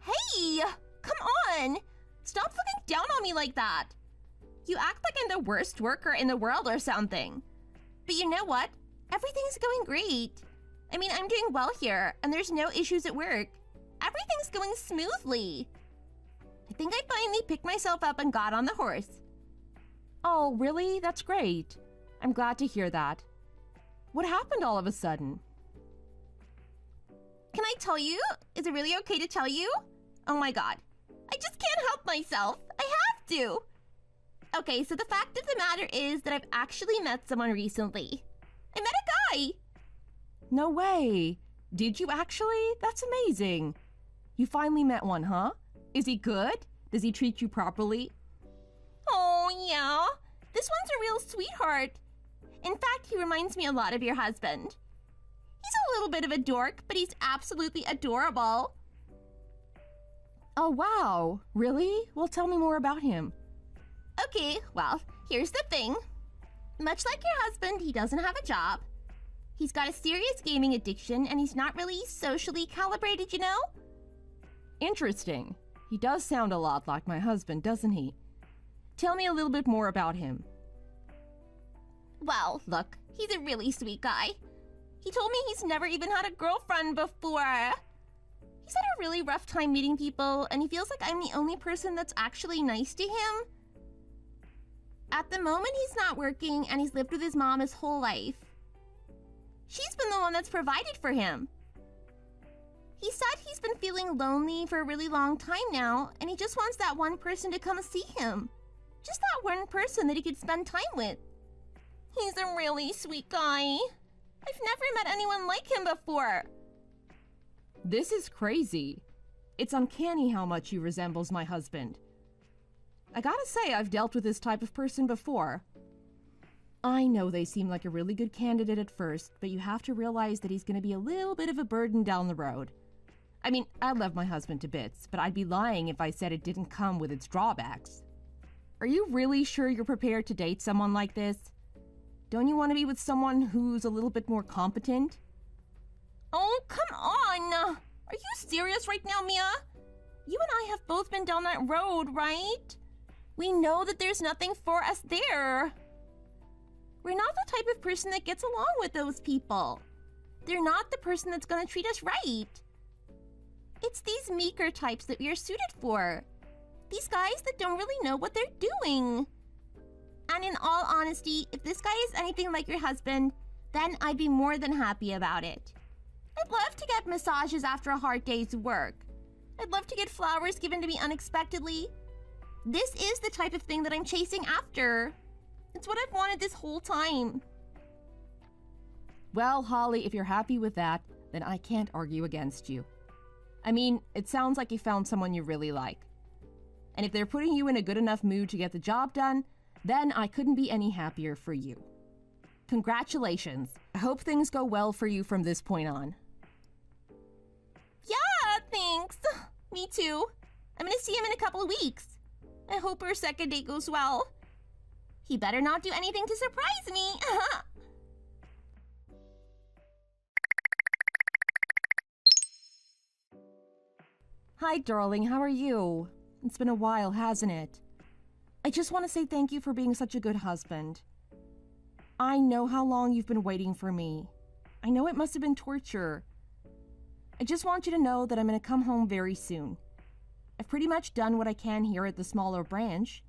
Hey, come on! Stop looking down on me like that. You act like I'm the worst worker in the world or something. But you know what? Everything's going great. I mean, I'm doing well here, and there's no issues at work. Everything's going smoothly. I think I finally picked myself up and got on the horse. Oh, really? That's great. I'm glad to hear that. What happened all of a sudden? Can I tell you? Is it really okay to tell you? Oh my god. I just can't help myself. I have to. Okay, so the fact of the matter is that I've actually met someone recently. I met a guy. No way. Did you actually? That's amazing. You finally met one, huh? Is he good? Does he treat you properly? Oh, yeah. This one's a real sweetheart. In fact, he reminds me a lot of your husband. He's a little bit of a dork, but he's absolutely adorable. Oh, wow. Really? Well, tell me more about him. Okay, well, here's the thing. Much like your husband, he doesn't have a job. He's got a serious gaming addiction, and he's not really socially calibrated, you know? Interesting. He does sound a lot like my husband, doesn't he? Tell me a little bit more about him. Well, look, he's a really sweet guy. He told me he's never even had a girlfriend before. He's had a really rough time meeting people, and he feels like I'm the only person that's actually nice to him. At the moment, he's not working, and he's lived with his mom his whole life. She's been the one that's provided for him. He said he's been feeling lonely for a really long time now, and he just wants that one person to come see him. Just that one person that he could spend time with. He's a really sweet guy. I've never met anyone like him before. This is crazy. It's uncanny how much he resembles my husband. I gotta say, I've dealt with this type of person before. I know they seem like a really good candidate at first, but you have to realize that he's gonna be a little bit of a burden down the road. I mean, I love my husband to bits, but I'd be lying if I said it didn't come with its drawbacks. Are you really sure you're prepared to date someone like this? Don't you want to be with someone who's a little bit more competent? Oh, come on! Are you serious right now, Mia? You and I have both been down that road, right? We know that there's nothing for us there. We're not the type of person that gets along with those people. They're not the person that's gonna treat us right. It's these meeker types that we are suited for. These guys that don't really know what they're doing. And in all honesty, if this guy is anything like your husband, then I'd be more than happy about it. I'd love to get massages after a hard day's work. I'd love to get flowers given to me unexpectedly. This is the type of thing that I'm chasing after. It's what I've wanted this whole time. Well, Holly, if you're happy with that, then I can't argue against you. I mean, it sounds like you found someone you really like. And if they're putting you in a good enough mood to get the job done, then I couldn't be any happier for you. Congratulations. I hope things go well for you from this point on. Yeah, thanks. Me too. I'm gonna see him in a couple of weeks. I hope our second date goes well. He better not do anything to surprise me. Hi, darling. How are you? It's been a while, hasn't it? I just want to say thank you for being such a good husband. I know how long you've been waiting for me. I know it must have been torture. I just want you to know that I'm going to come home very soon. I've pretty much done what I can here at the smaller branch.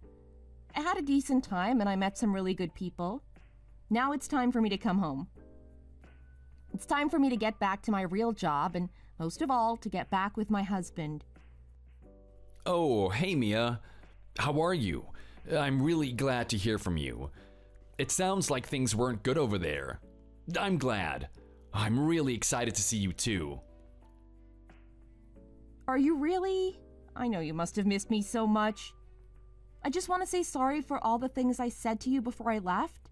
I had a decent time and I met some really good people. Now it's time for me to come home. It's time for me to get back to my real job and, most of all, to get back with my husband. Oh, hey Mia. How are you? I'm really glad to hear from you. It sounds like things weren't good over there. I'm glad. I'm really excited to see you too. Are you really? I know you must have missed me so much. I just want to say sorry for all the things I said to you before I left.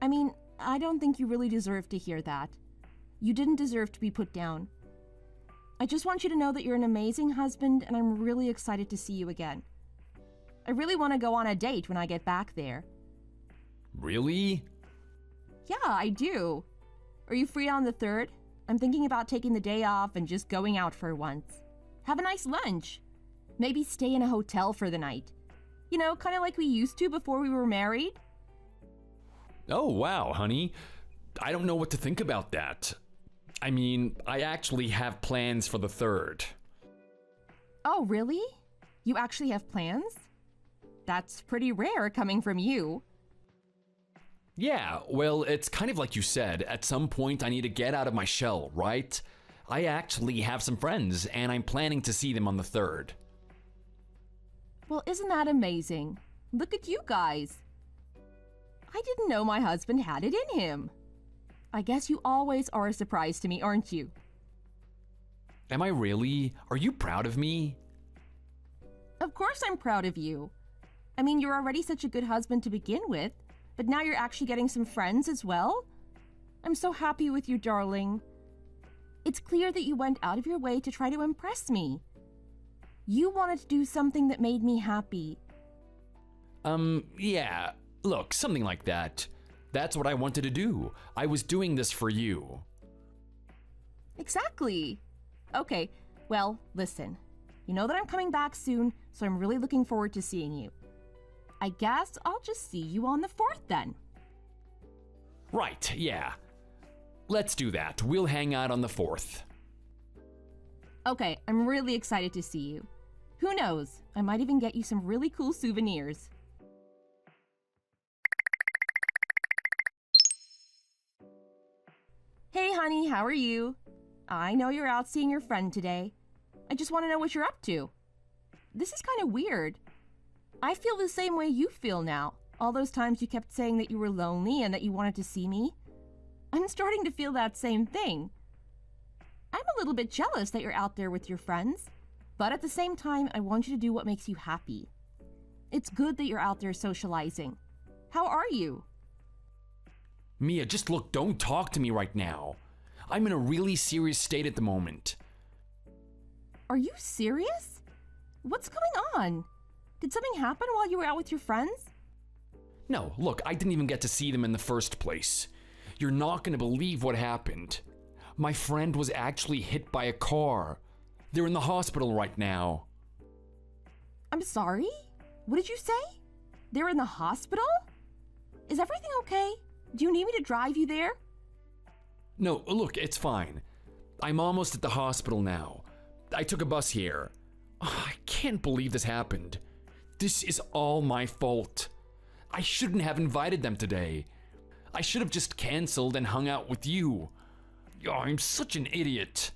I mean, I don't think you really deserve to hear that. You didn't deserve to be put down. I just want you to know that you're an amazing husband and I'm really excited to see you again. I really want to go on a date when I get back there. Really? Yeah, I do. Are you free on the 3rd? I'm thinking about taking the day off and just going out for once. Have a nice lunch. Maybe stay in a hotel for the night. You know, kind of like we used to before we were married. Oh, wow, honey. I don't know what to think about that. I mean, I actually have plans for the 3rd. Oh, really? You actually have plans? That's pretty rare coming from you. Yeah, well, it's kind of like you said. At some point, I need to get out of my shell, right? I actually have some friends, and I'm planning to see them on the 3rd. Well, isn't that amazing? Look at you guys. I didn't know my husband had it in him. I guess you always are a surprise to me, aren't you? Am I really? Are you proud of me? Of course I'm proud of you. I mean, you're already such a good husband to begin with, but now you're actually getting some friends as well? I'm so happy with you, darling. It's clear that you went out of your way to try to impress me. You wanted to do something that made me happy. Yeah. Look, something like that. That's what I wanted to do. I was doing this for you. Exactly. Okay, well, listen. You know that I'm coming back soon, so I'm really looking forward to seeing you. I guess I'll just see you on the 4th then. Right, yeah. Let's do that. We'll hang out on the 4th. Okay, I'm really excited to see you. Who knows, I might even get you some really cool souvenirs. Hey honey, how are you? I know you're out seeing your friend today. I just want to know what you're up to. This is kind of weird. I feel the same way you feel now. All those times you kept saying that you were lonely and that you wanted to see me. I'm starting to feel that same thing. I'm a little bit jealous that you're out there with your friends, but at the same time, I want you to do what makes you happy. It's good that you're out there socializing. How are you? Mia, just look, don't talk to me right now. I'm in a really serious state at the moment. Are you serious? What's going on? Did something happen while you were out with your friends? No, look, I didn't even get to see them in the first place. You're not gonna believe what happened. My friend was actually hit by a car. They're in the hospital right now. I'm sorry? What did you say? They're in the hospital? Is everything okay? Do you need me to drive you there? No, look, it's fine. I'm almost at the hospital now. I took a bus here. I can't believe this happened. This is all my fault. I shouldn't have invited them today. I should have just canceled and hung out with you. Oh, I'm such an idiot.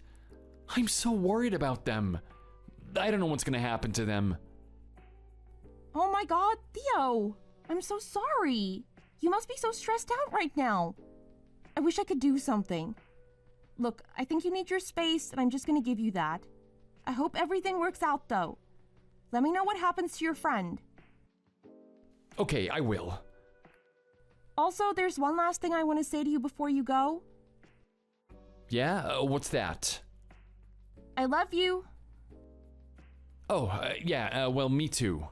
I'm so worried about them. I don't know what's gonna happen to them. Oh my god, Theo! I'm so sorry. You must be so stressed out right now. I wish I could do something. Look, I think you need your space, and I'm just gonna give you that. I hope everything works out, though. Let me know what happens to your friend. Okay, I will. Also, there's one last thing I want to say to you before you go. Yeah? What's that? I love you. Oh, yeah, well, me too.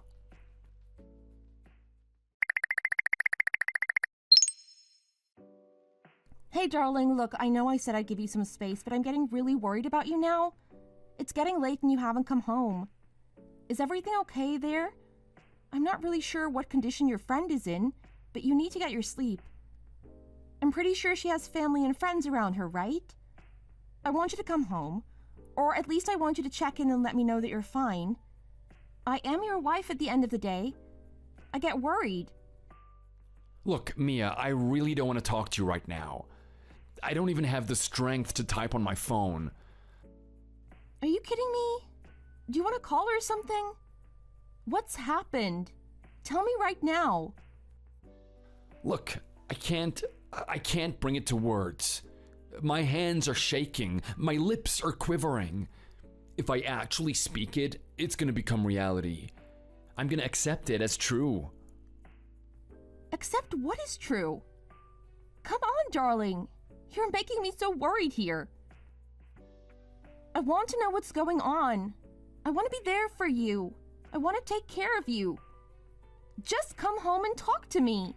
Hey, darling, look, I know I said I'd give you some space, but I'm getting really worried about you now. It's getting late and you haven't come home. Is everything okay there? I'm not really sure what condition your friend is in, but you need to get your sleep. I'm pretty sure she has family and friends around her, right? I want you to come home, or at least I want you to check in and let me know that you're fine. I am your wife at the end of the day. I get worried. Look, Mia, I really don't want to talk to you right now. I don't even have the strength to type on my phone. Are you kidding me? Do you want to call her or something? What's happened? Tell me right now. Look, I can't bring it to words. My hands are shaking, my lips are quivering. If I actually speak it, it's gonna become reality. I'm gonna accept it as true. Accept what is true? Come on, darling. You're making me so worried here. I want to know what's going on. I want to be there for you. I want to take care of you. Just come home and talk to me.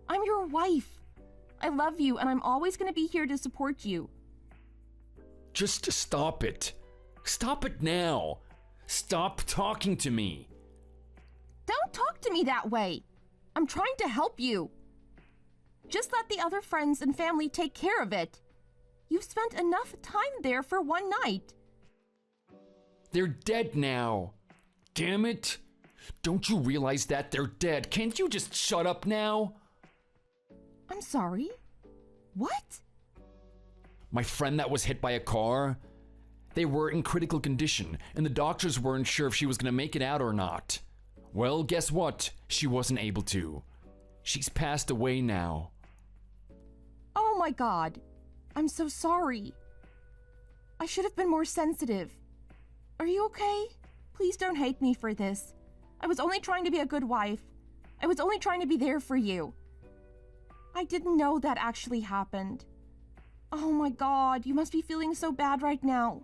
I'm your wife. I love you, and I'm always going to be here to support you. Just stop it. Stop it now. Stop talking to me. Don't talk to me that way. I'm trying to help you. Just let the other friends and family take care of it. You've spent enough time there for one night. They're dead now. Damn it. Don't you realize that they're dead? Can't you just shut up now? I'm sorry. What? My friend that was hit by a car? They were in critical condition, and the doctors weren't sure if she was gonna make it out or not. Well, guess what? She wasn't able to. She's passed away now. Oh my god. I'm so sorry. I should have been more sensitive. Are you okay? Please don't hate me for this. I was only trying to be a good wife. I was only trying to be there for you. I didn't know that actually happened. Oh my god, you must be feeling so bad right now.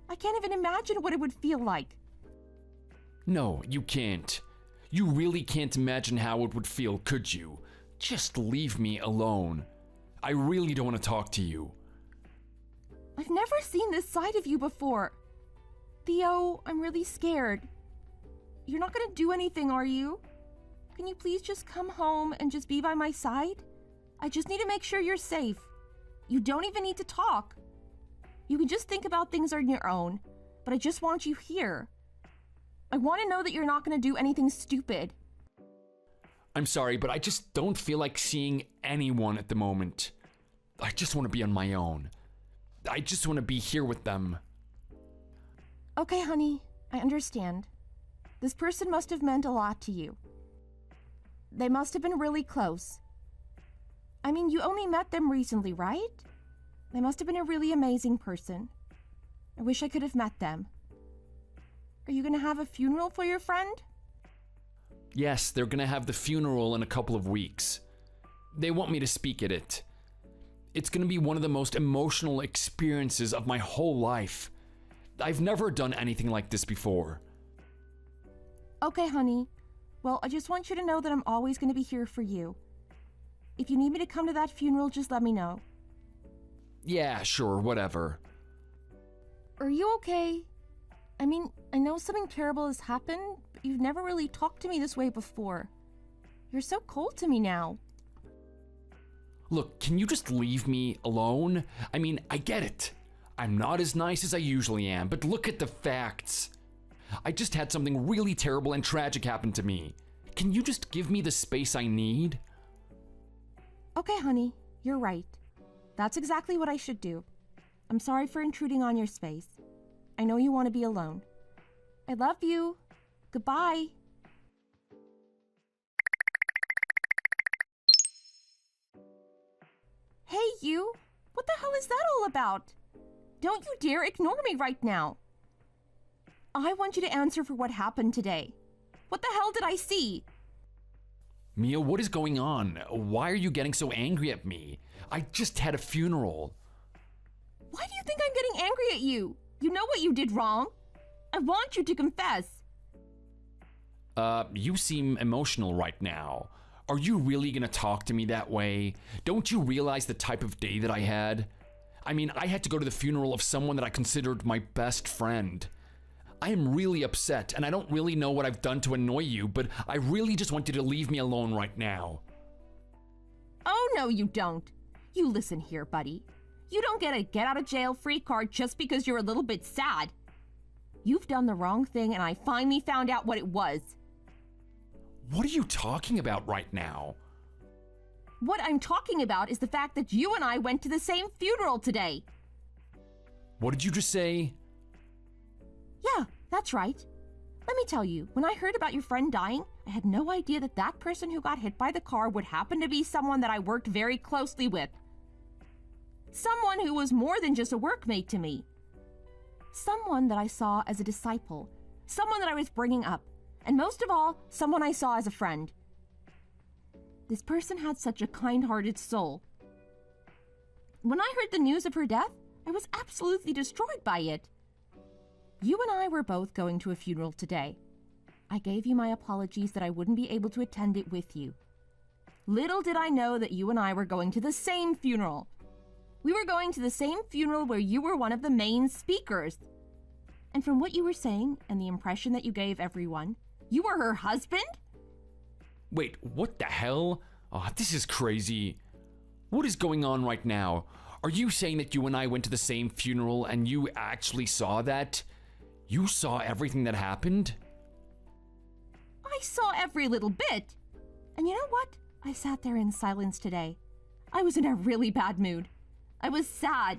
I can't even imagine what it would feel like. No, you can't. You really can't imagine how it would feel, could you? Just leave me alone. I really don't want to talk to you. I've never seen this side of you before. Theo, I'm really scared. You're not gonna do anything, are you? Can you please just come home and just be by my side? I just need to make sure you're safe. You don't even need to talk. You can just think about things on your own, but I just want you here. I want to know that you're not going to do anything stupid. I'm sorry, but I just don't feel like seeing anyone at the moment. I just want to be on my own. I just want to be here with them. Okay, honey, I understand. This person must have meant a lot to you. They must have been really close. I mean, you only met them recently, right? They must have been a really amazing person. I wish I could have met them. Are you gonna have a funeral for your friend? Yes, they're gonna have the funeral in a couple of weeks. They want me to speak at it. It's gonna be one of the most emotional experiences of my whole life. I've never done anything like this before. Okay, honey. Well, I just want you to know that I'm always gonna be here for you. If you need me to come to that funeral, just let me know. Yeah, sure, whatever. Are you okay? I mean, I know something terrible has happened, but you've never really talked to me this way before. You're so cold to me now. Look, can you just leave me alone? I mean, I get it. I'm not as nice as I usually am, but look at the facts. I just had something really terrible and tragic happen to me. Can you just give me the space I need? Okay, honey, you're right. That's exactly what I should do. I'm sorry for intruding on your space. I know you want to be alone. I love you. Goodbye. Hey, you! What the hell is that all about? Don't you dare ignore me right now. I want you to answer for what happened today. What the hell did I see? Mia, what is going on? Why are you getting so angry at me? I just had a funeral. Why do you think I'm getting angry at you? You know what you did wrong. I want you to confess. You seem emotional right now. Are you really gonna talk to me that way? Don't you realize the type of day that I had? I mean, I had to go to the funeral of someone that I considered my best friend. I am really upset, and I don't really know what I've done to annoy you, but I really just want you to leave me alone right now. Oh, no, you don't. You listen here, buddy. You don't get a get-out-of-jail-free card just because you're a little bit sad. You've done the wrong thing, and I finally found out what it was. What are you talking about right now? What I'm talking about is the fact that you and I went to the same funeral today. What did you just say? Yeah, that's right. Let me tell you, when I heard about your friend dying, I had no idea that that person who got hit by the car would happen to be someone that I worked very closely with. Someone who was more than just a workmate to me. Someone that I saw as a disciple. Someone that I was bringing up. And most of all, someone I saw as a friend. This person had such a kind-hearted soul. When I heard the news of her death, I was absolutely destroyed by it. You and I were both going to a funeral today. I gave you my apologies that I wouldn't be able to attend it with you. Little did I know that you and I were going to the same funeral. We were going to the same funeral where you were one of the main speakers. And from what you were saying and the impression that you gave everyone, you were her husband? Wait, what the hell? Oh, this is crazy. What is going on right now? Are you saying that you and I went to the same funeral and you actually saw that? You saw everything that happened? I saw every little bit. And you know what? I sat there in silence today. I was in a really bad mood. I was sad.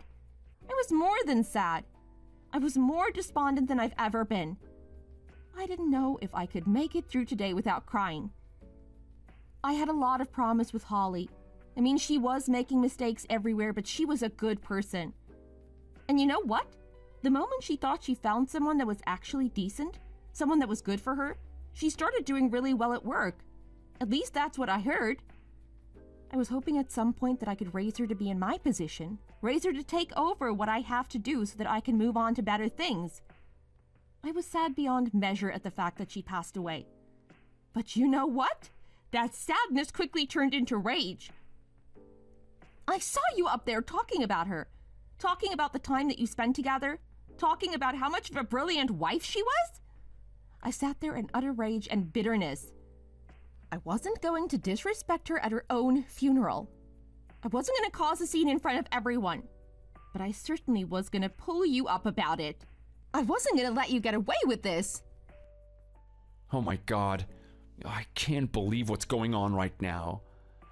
I was more than sad. I was more despondent than I've ever been. I didn't know if I could make it through today without crying. I had a lot of promise with Holly. I mean, she was making mistakes everywhere, but she was a good person. And you know what? The moment she thought she found someone that was actually decent, someone that was good for her, she started doing really well at work. At least that's what I heard. I was hoping at some point that I could raise her to be in my position, raise her to take over what I have to do so that I can move on to better things. I was sad beyond measure at the fact that she passed away. But you know what? That sadness quickly turned into rage. I saw you up there talking about her, talking about the time that you spent together, talking about how much of a brilliant wife she was. I sat there in utter rage and bitterness. I wasn't going to disrespect her at her own funeral. I wasn't going to cause a scene in front of everyone. But I certainly was going to pull you up about it. I wasn't going to let you get away with this. Oh my God. I can't believe what's going on right now.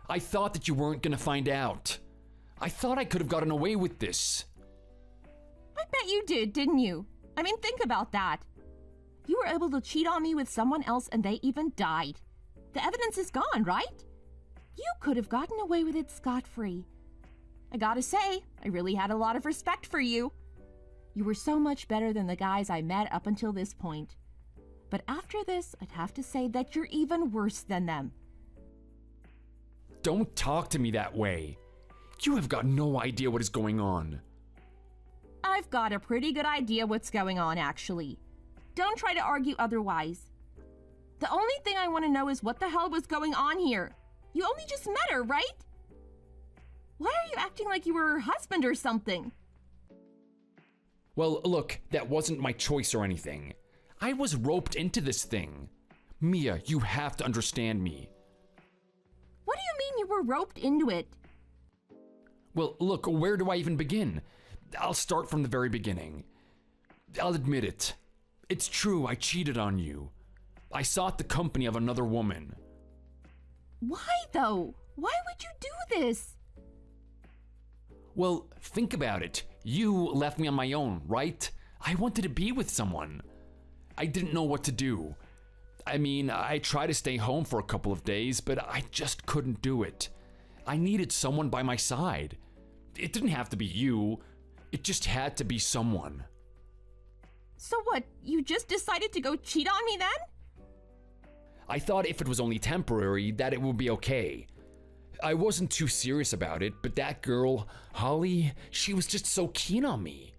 I thought that you weren't gonna find out. I thought I could have gotten away with this. I bet you did, didn't you? I mean, think about that. You were able to cheat on me with someone else and they even died. The evidence is gone, right? You could have gotten away with it scot-free. I gotta say, I really had a lot of respect for you. You were so much better than the guys I met up until this point. But after this, I'd have to say that you're even worse than them. Don't talk to me that way. You have got no idea what is going on. I've got a pretty good idea what's going on, actually. Don't try to argue otherwise. The only thing I want to know is what the hell was going on here. You only just met her, right? Why are you acting like you were her husband or something? Well, look, that wasn't my choice or anything. I was roped into this thing. Mia, you have to understand me. What do you mean you were roped into it? Well, look, where do I even begin? I'll start from the very beginning. I'll admit it. It's true, I cheated on you. I sought the company of another woman. Why, though? Why would you do this? Well, think about it. You left me on my own, right? I wanted to be with someone. I didn't know what to do. I mean, I tried to stay home for a couple of days, but I just couldn't do it. I needed someone by my side. It didn't have to be you. It just had to be someone. So what, you just decided to go cheat on me then? I thought if it was only temporary, that it would be okay. I wasn't too serious about it, but that girl, Holly, she was just so keen on me.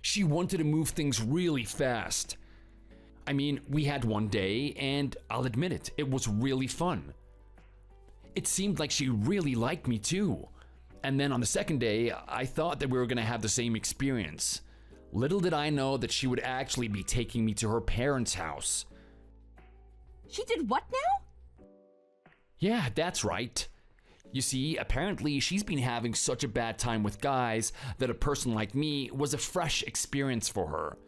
She wanted to move things really fast. I mean, we had one day, and I'll admit it, it was really fun. It seemed like she really liked me too. And then on the second day, I thought that we were gonna have the same experience. Little did I know that she would actually be taking me to her parents' house. She did what now? Yeah, that's right. You see, apparently she's been having such a bad time with guys that a person like me was a fresh experience for her.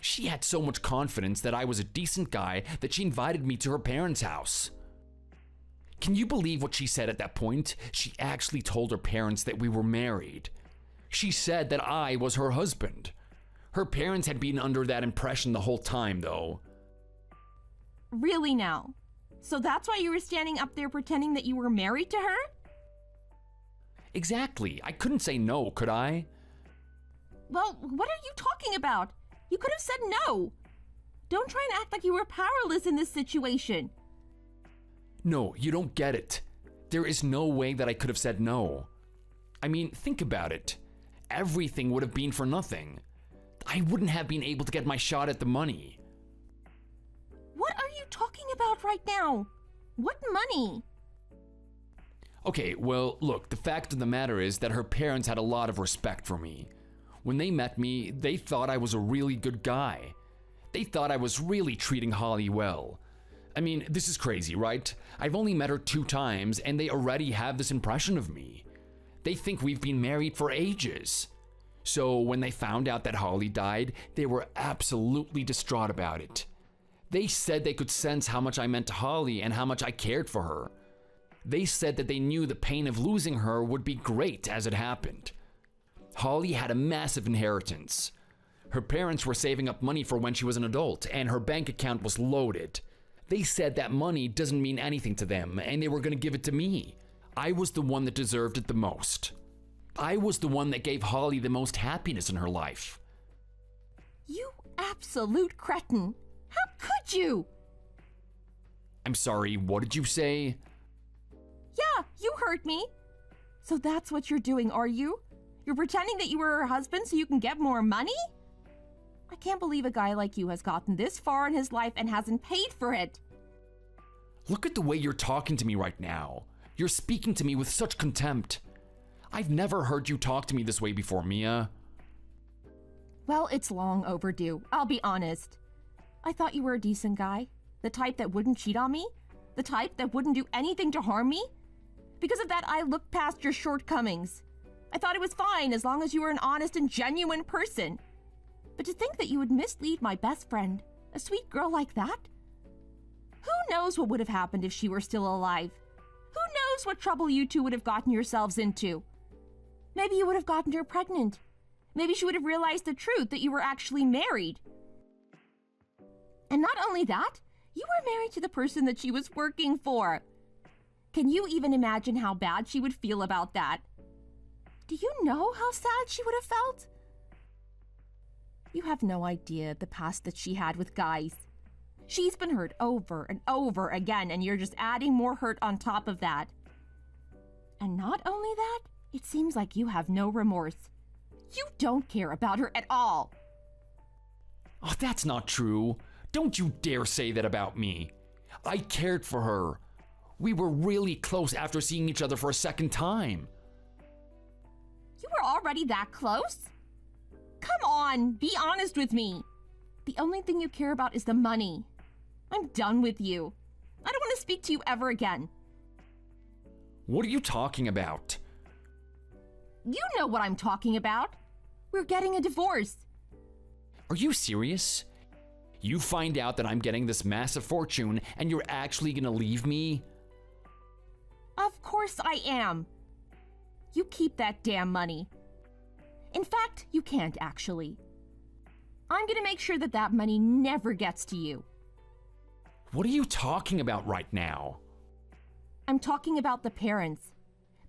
She had so much confidence that I was a decent guy that she invited me to her parents' house. Can you believe what she said at that point? She actually told her parents that we were married. She said that I was her husband. Her parents had been under that impression the whole time, though. Really now? So that's why you were standing up there pretending that you were married to her? Exactly. I couldn't say no, could I? Well, what are you talking about? You could have said no. Don't try and act like you were powerless in this situation. No, you don't get it. There is no way that I could have said no. I mean, think about it. Everything would have been for nothing. I wouldn't have been able to get my shot at the money. What are you talking about right now? What money? Okay, well, look, the fact of the matter is that her parents had a lot of respect for me. When they met me, they thought I was a really good guy. They thought I was really treating Holly well. I mean, this is crazy, right? I've only met her 2 times, and they already have this impression of me. They think we've been married for ages. So when they found out that Holly died, they were absolutely distraught about it. They said they could sense how much I meant to Holly and how much I cared for her. They said that they knew the pain of losing her would be great as it happened. Holly had a massive inheritance. Her parents were saving up money for when she was an adult, and her bank account was loaded. They said that money doesn't mean anything to them, and they were going to give it to me. I was the one that deserved it the most. I was the one that gave Holly the most happiness in her life. You absolute cretin. How could you? I'm sorry, what did you say? Yeah, you heard me. So that's what you're doing, are you? You're pretending that you were her husband so you can get more money? I can't believe a guy like you has gotten this far in his life and hasn't paid for it. Look at the way you're talking to me right now. You're speaking to me with such contempt. I've never heard you talk to me this way before, Mia. Well, it's long overdue, I'll be honest. I thought you were a decent guy. The type that wouldn't cheat on me? The type that wouldn't do anything to harm me? Because of that, I looked past your shortcomings. I thought it was fine as long as you were an honest and genuine person. But to think that you would mislead my best friend, a sweet girl like that? Who knows what would have happened if she were still alive? Who knows what trouble you two would have gotten yourselves into? Maybe you would have gotten her pregnant. Maybe she would have realized the truth that you were actually married. And not only that, you were married to the person that she was working for. Can you even imagine how bad she would feel about that? Do you know how sad she would have felt? You have no idea the past that she had with guys. She's been hurt over and over again, and you're just adding more hurt on top of that. And not only that, it seems like you have no remorse. You don't care about her at all. Oh, that's not true. Don't you dare say that about me. I cared for her. We were really close after seeing each other for a second time. You were already that close? Come on, be honest with me. The only thing you care about is the money. I'm done with you. I don't want to speak to you ever again. What are you talking about? You know what I'm talking about. We're getting a divorce. Are you serious? You find out that I'm getting this massive fortune and you're actually gonna leave me? Of course I am. You keep that damn money. In fact, you can't actually. I'm gonna make sure that that money never gets to you. What are you talking about right now? I'm talking about the parents.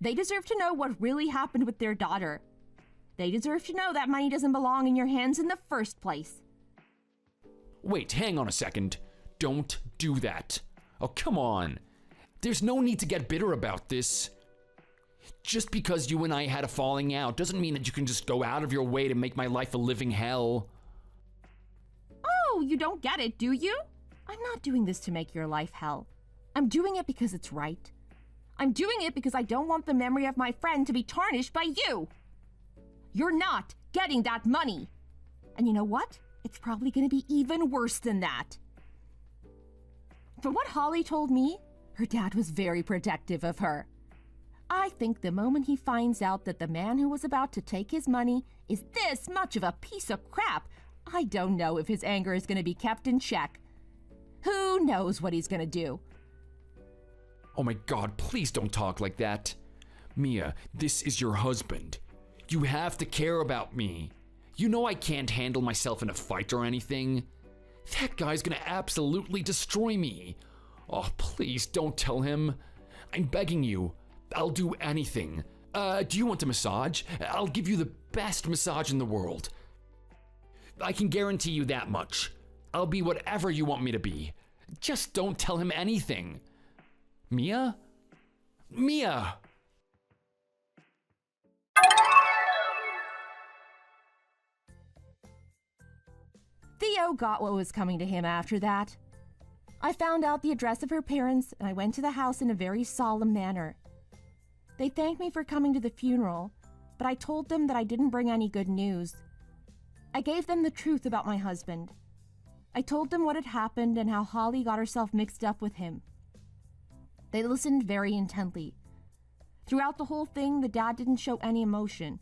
They deserve to know what really happened with their daughter. They deserve to know that money doesn't belong in your hands in the first place. Wait, hang on a second. Don't do that. Oh, come on. There's no need to get bitter about this. Just because you and I had a falling out doesn't mean that you can just go out of your way to make my life a living hell. Oh, you don't get it, do you? I'm not doing this to make your life hell. I'm doing it because it's right. I'm doing it because I don't want the memory of my friend to be tarnished by you. You're not getting that money. And you know what? It's probably going to be even worse than that. From what Holly told me, her dad was very protective of her. I think the moment he finds out that the man who was about to take his money is this much of a piece of crap, I don't know if his anger is going to be kept in check. Who knows what he's going to do? Oh my God, please don't talk like that. Mia, this is your husband. You have to care about me. You know I can't handle myself in a fight or anything. That guy's gonna absolutely destroy me. Oh, please don't tell him. I'm begging you. I'll do anything. Do you want a massage? I'll give you the best massage in the world. I can guarantee you that much. I'll be whatever you want me to be. Just don't tell him anything. Mia? Mia! Theo got what was coming to him after that. I found out the address of her parents, and I went to the house in a very solemn manner. They thanked me for coming to the funeral, but I told them that I didn't bring any good news. I gave them the truth about my husband. I told them what had happened and how Holly got herself mixed up with him. They listened very intently. Throughout the whole thing, the dad didn't show any emotion.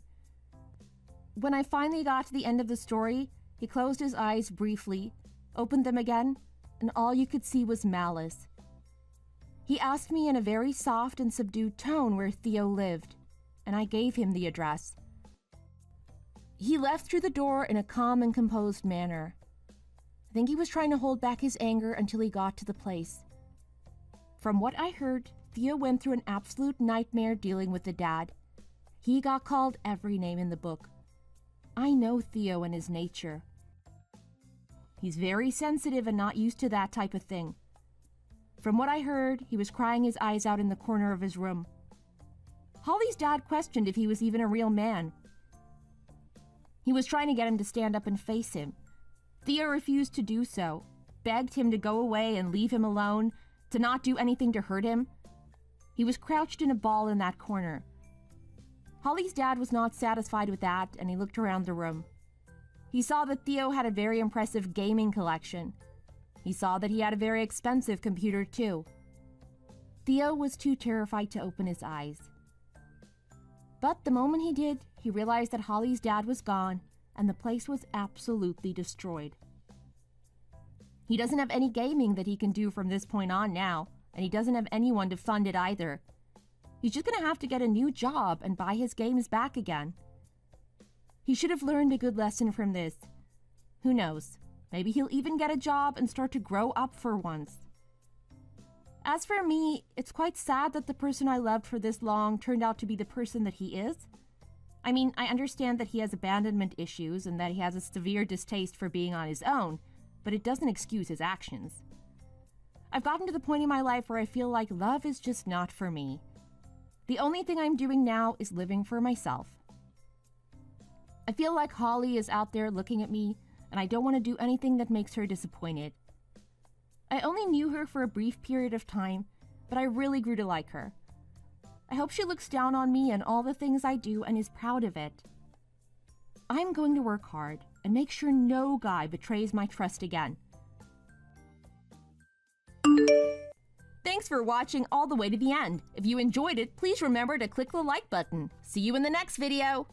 When I finally got to the end of the story, he closed his eyes briefly, opened them again, and all you could see was malice. He asked me in a very soft and subdued tone where Theo lived, and I gave him the address. He left through the door in a calm and composed manner. I think he was trying to hold back his anger until he got to the place. From what I heard, Theo went through an absolute nightmare dealing with the dad. He got called every name in the book. I know Theo and his nature. He's very sensitive and not used to that type of thing. From what I heard, he was crying his eyes out in the corner of his room. Holly's dad questioned if he was even a real man. He was trying to get him to stand up and face him, Theo refused to do so, begged him to go away and leave him alone, to not do anything to hurt him. He was crouched in a ball in that corner. Holly's dad was not satisfied with that, and he looked around the room. He saw that Theo had a very impressive gaming collection. He saw that he had a very expensive computer too. Theo was too terrified to open his eyes. But the moment he did, he realized that Holly's dad was gone, and the place was absolutely destroyed. He doesn't have any gaming that he can do from this point on now, and he doesn't have anyone to fund it either. He's just gonna have to get a new job and buy his games back again. He should have learned a good lesson from this. Who knows? Maybe he'll even get a job and start to grow up for once. As for me, it's quite sad that the person I loved for this long turned out to be the person that he is. I mean, I understand that he has abandonment issues and that he has a severe distaste for being on his own, but it doesn't excuse his actions. I've gotten to the point in my life where I feel like love is just not for me. The only thing I'm doing now is living for myself. I feel like Holly is out there looking at me, and I don't want to do anything that makes her disappointed. I only knew her for a brief period of time, but I really grew to like her. I hope she looks down on me and all the things I do and is proud of it. I'm going to work hard and make sure no guy betrays my trust again. Thanks for watching all the way to the end. If you enjoyed it, please remember to click the like button. See you in the next video.